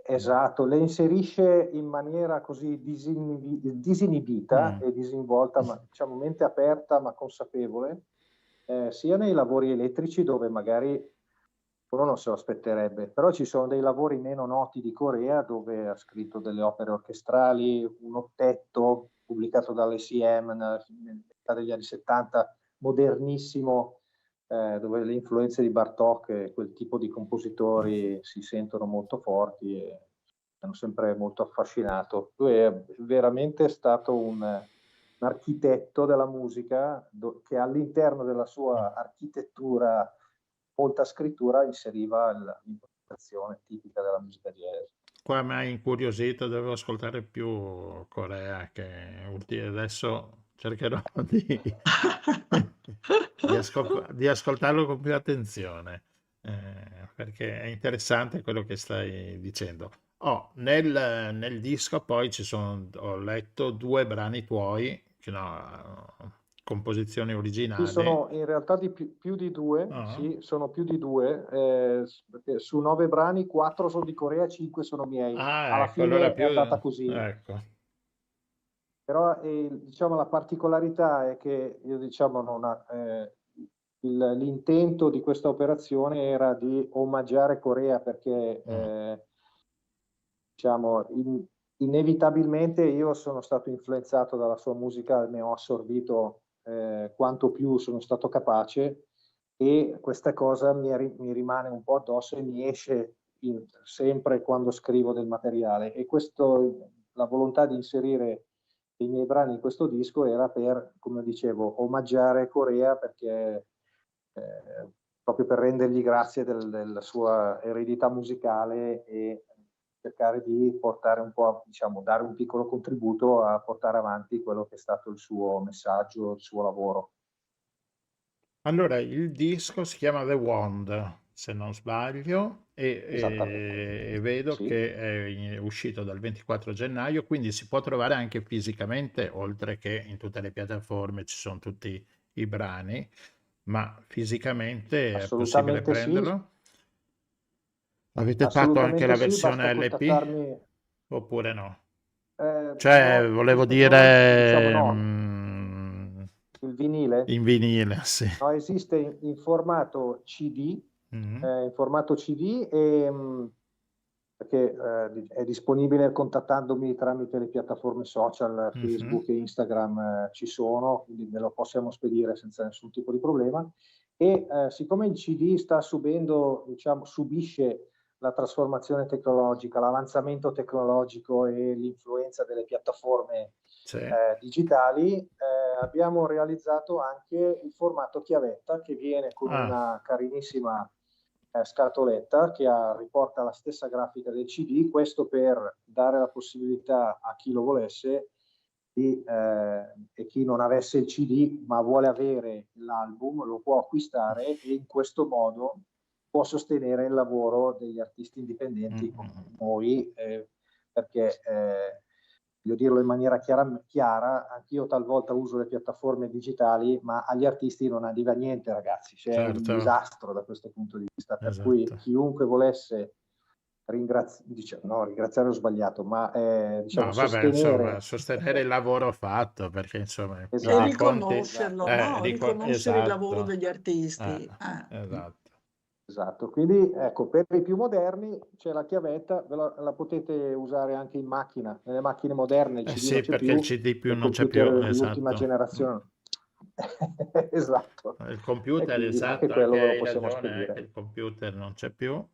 esatto, le inserisce in maniera così disinibita e disinvolta, ma diciamo mente aperta ma consapevole, sia nei lavori elettrici, dove magari uno non se lo aspetterebbe, però ci sono dei lavori meno noti di Corea dove ha scritto delle opere orchestrali, un ottetto pubblicato dall'ECM nella metà degli anni 70, modernissimo, dove le influenze di Bartók e quel tipo di compositori si sentono molto forti e mi hanno sempre molto affascinato. Lui è veramente stato un architetto della musica che all'interno della sua architettura, molta scrittura, inseriva l'improvvisazione tipica della musica jazz. Qua mi ha incuriosito, dovevo ascoltare più Corea, che adesso cercherò di ascoltarlo con più attenzione, perché è interessante quello che stai dicendo. Nel disco poi ho letto due brani tuoi, composizioni Sì, originali. sono in realtà più di due, Ah, sì, sono più di due, perché su 9 brani 4 sono di Corea, 5 sono miei. Alla ecco, allora fine è più... andata così. Ecco. Però diciamo, la particolarità è che io diciamo, l'intento di questa operazione era di omaggiare Corea perché diciamo, inevitabilmente io sono stato influenzato dalla sua musica, ne ho assorbito quanto più sono stato capace, e questa cosa mi rimane un po' addosso e mi esce sempre quando scrivo del materiale, e la volontà di inserire i miei brani in questo disco era per, come dicevo, omaggiare Corea, perché proprio per rendergli grazie della sua eredità musicale e cercare di portare un po', diciamo, dare un piccolo contributo a portare avanti quello che è stato il suo messaggio, il suo lavoro. Allora, il disco si chiama The Wand, se non sbaglio, Esattamente. e vedo Sì, che è uscito dal 24 gennaio, quindi si può trovare anche fisicamente, oltre che in tutte le piattaforme ci sono tutti i brani, ma fisicamente è possibile assolutamente sì, prenderlo. Avete fatto anche la basta versione LP contattarmi. oppure no? Cioè, No, volevo no, diciamo dire no, il vinile. in vinile, sì. No, esiste in formato CD, Mhm. in formato CD, e, perché è disponibile contattandomi tramite le piattaforme social, Facebook e Instagram, ci sono, quindi ve lo possiamo spedire senza nessun tipo di problema. E siccome il CD sta subisce la trasformazione tecnologica, l'avanzamento tecnologico e l'influenza delle piattaforme Sì. digitali, abbiamo realizzato anche il formato chiavetta, che viene con una carinissima scatoletta che riporta la stessa grafica del CD, questo per dare la possibilità a chi lo volesse e chi non avesse il CD ma vuole avere l'album lo può acquistare, e in questo modo può sostenere il lavoro degli artisti indipendenti come noi, perché voglio dirlo in maniera chiara, anch'io talvolta uso le piattaforme digitali, ma agli artisti non arriva niente, ragazzi, c'è un Certo. disastro da questo punto di vista, per Esatto. cui chiunque volesse ringraziare ho sbagliato, ma diciamo, No, vabbè, sostenere, insomma, sostenere il lavoro fatto, perché insomma i Esatto. E racconti... riconoscerlo, no? Riconoscere il lavoro esatto. degli artisti. Esatto. Esatto, quindi ecco, per i più moderni c'è la chiavetta, la potete usare anche in macchina, nelle macchine moderne il CD Sì, non c'è perché più, il CD più il non c'è più, computer di ultima esatto. generazione. Esatto. Il E computer, quindi anche esatto, quello anche ve lo hai possiamo ragione, anche spedire. il computer non c'è più.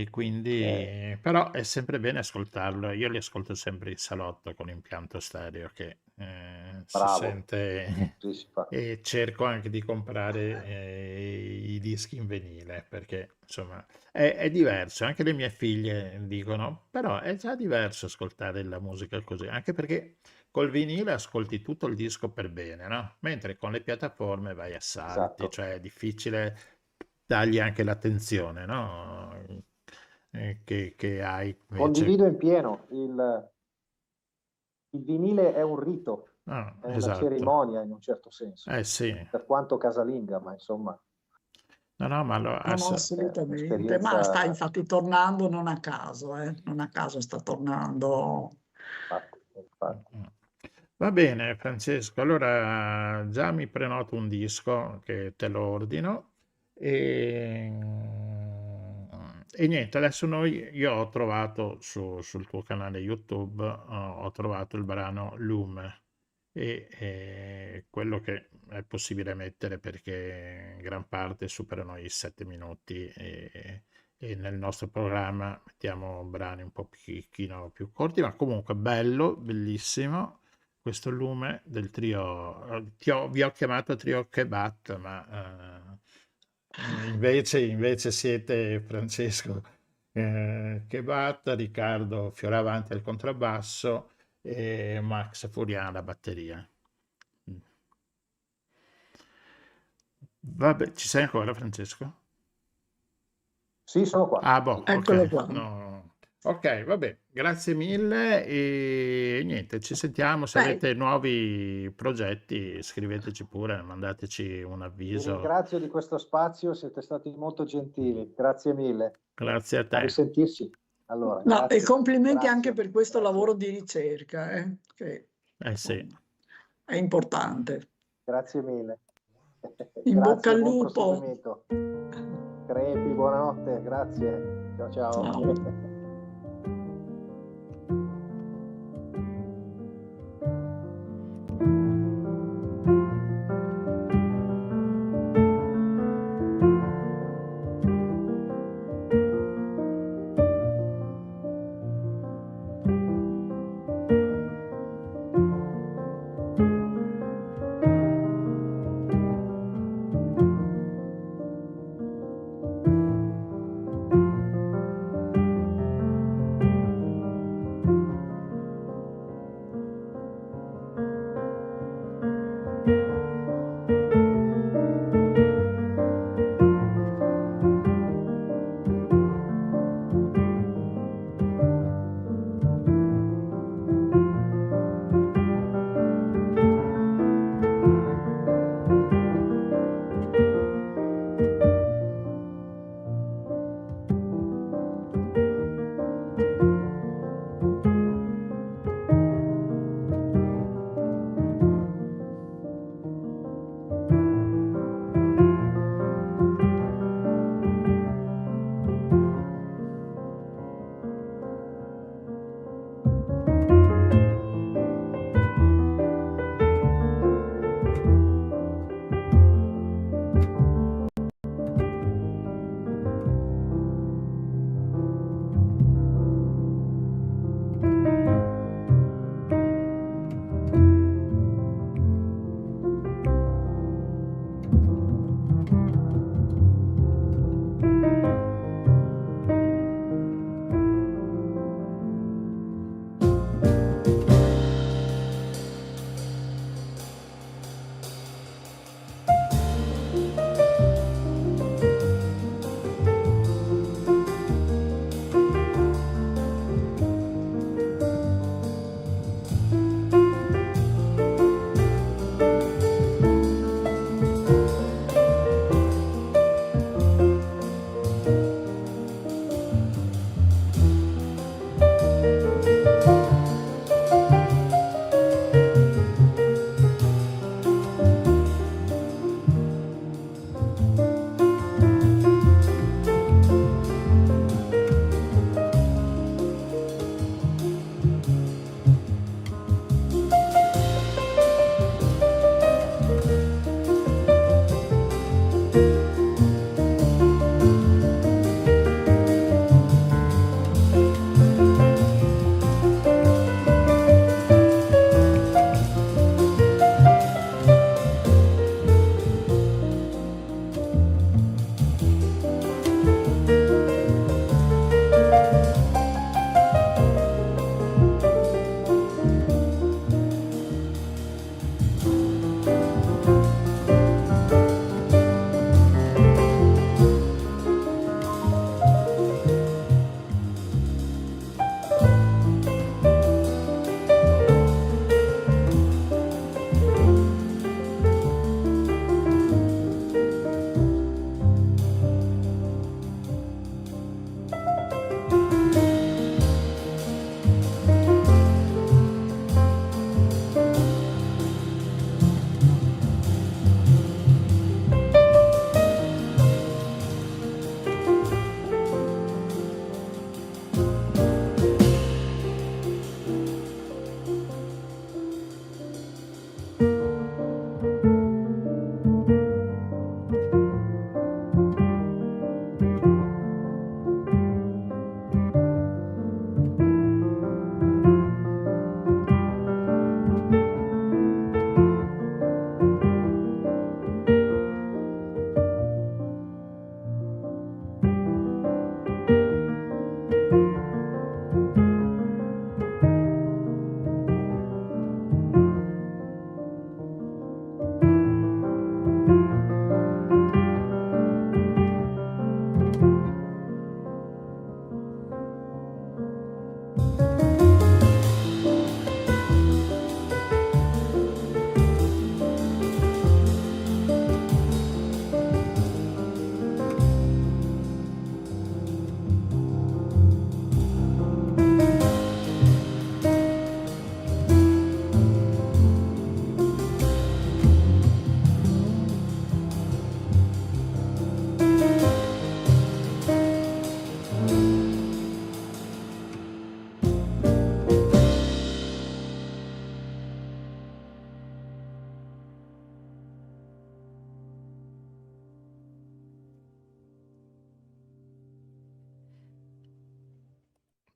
Quindi, però è sempre bene ascoltarlo. Io li ascolto sempre in salotto con impianto stereo che si Bravo. sente, Sì, si fa. e cerco anche di comprare i dischi in vinile perché insomma è diverso. Anche le mie figlie dicono, però è già diverso ascoltare la musica così, anche perché col vinile ascolti tutto il disco per bene, no? Mentre con le piattaforme vai a salti, Esatto. cioè è difficile dargli anche l'attenzione, no? Che hai invece. Condivido in pieno, il vinile è un rito, è una Esatto. cerimonia in un certo senso, Sì. per quanto casalinga, ma insomma No, ma No, assolutamente. Ma sta infatti tornando non a caso, non a caso sta tornando. Infatti. Va bene, Francesco, allora già mi prenoto un disco che te lo ordino e niente, adesso io ho trovato sul tuo canale YouTube, ho trovato il brano Lume e quello che è possibile mettere perché in gran parte superano i 7 minuti e nel nostro programma mettiamo brani un pochino più corti, ma comunque bello, bellissimo questo Lume del trio. Vi ho chiamato trio Kebat, ma invece siete Francesco Kebat, Riccardo Fioravanti al contrabbasso e Max Furian alla batteria. Vabbè, ci sei ancora, Francesco? Sì, sono qua. Ah, boh, Eccolo ok. qua. No. Ok, vabbè, grazie mille e niente, ci sentiamo. Se Beh, avete nuovi progetti, scriveteci pure, mandateci un Vi avviso. ringrazio di questo spazio, siete stati molto gentili, grazie mille. Grazie a A te. risentirci. Allora, no, e grazie, complimenti anche grazie, per questo grazie. lavoro di ricerca, che Sì. insomma, è importante. Grazie mille. In bocca Grazie, al buon lupo. proseguimento. Crepi, buonanotte, grazie. Ciao ciao. Ciao.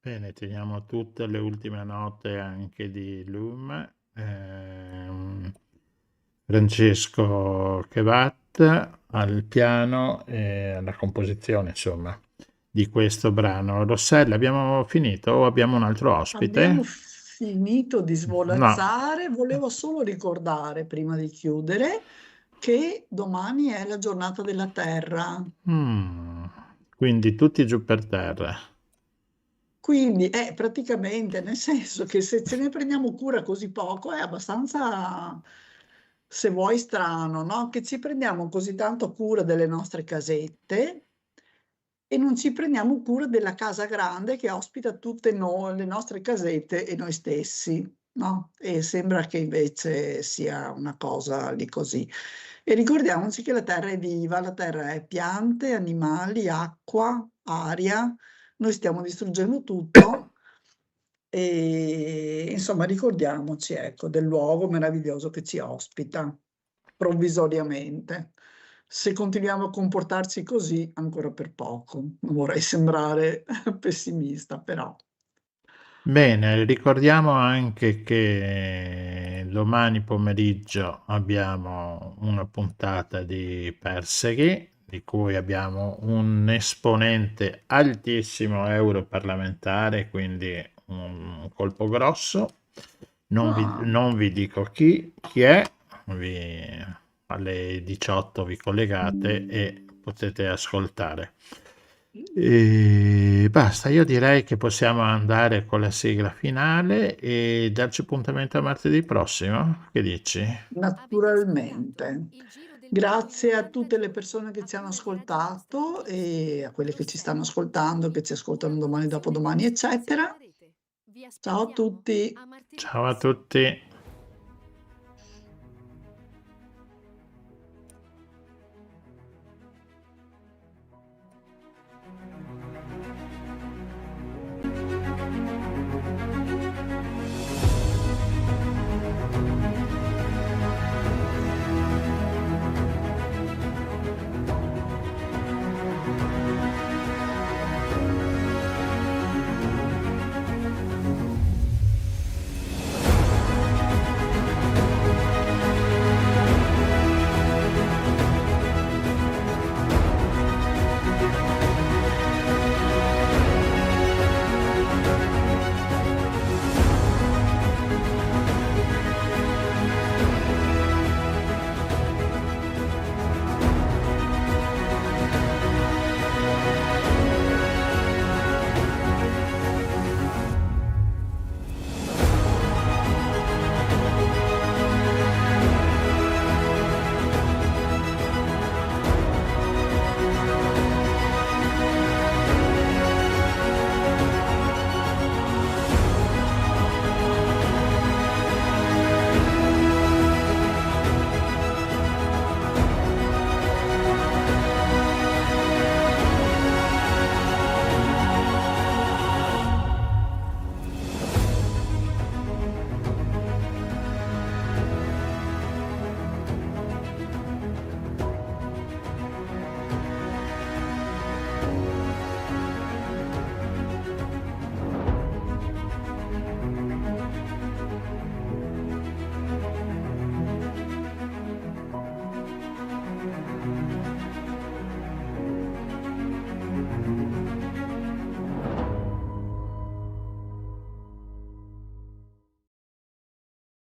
Bene, teniamo tutte le ultime note anche di Lume. Francesco Chevat al piano e alla composizione, insomma, di questo brano. Rossella, abbiamo finito o abbiamo un altro Abbiamo ospite? finito di No. svolazzare, volevo solo ricordare prima di chiudere che domani è la giornata della Terra. Quindi tutti giù per terra. Quindi è praticamente, nel senso che se ce ne prendiamo cura così poco è abbastanza, se vuoi, strano, no? Che ci prendiamo così tanto cura delle nostre casette e non ci prendiamo cura della casa grande che ospita tutte le nostre casette e noi stessi, no? E sembra che invece sia una cosa lì così. E ricordiamoci che la terra è viva, la terra è piante, animali, acqua, aria. Noi stiamo distruggendo tutto e insomma ricordiamoci, ecco, del luogo meraviglioso che ci ospita provvisoriamente. Se continuiamo a comportarci così, ancora per poco. Non vorrei sembrare pessimista, però. Bene, ricordiamo anche che domani pomeriggio abbiamo una puntata di Perseghi, di cui abbiamo un esponente altissimo europarlamentare, quindi un colpo grosso. Non vi dico chi è, alle 18 vi collegate e potete ascoltare. E basta, io direi che possiamo andare con la sigla finale e darci appuntamento a martedì prossimo. Che dici? Naturalmente. Grazie a tutte le persone che ci hanno ascoltato e a quelle che ci stanno ascoltando, che ci ascoltano domani, dopodomani, eccetera. Ciao a tutti. Ciao a tutti.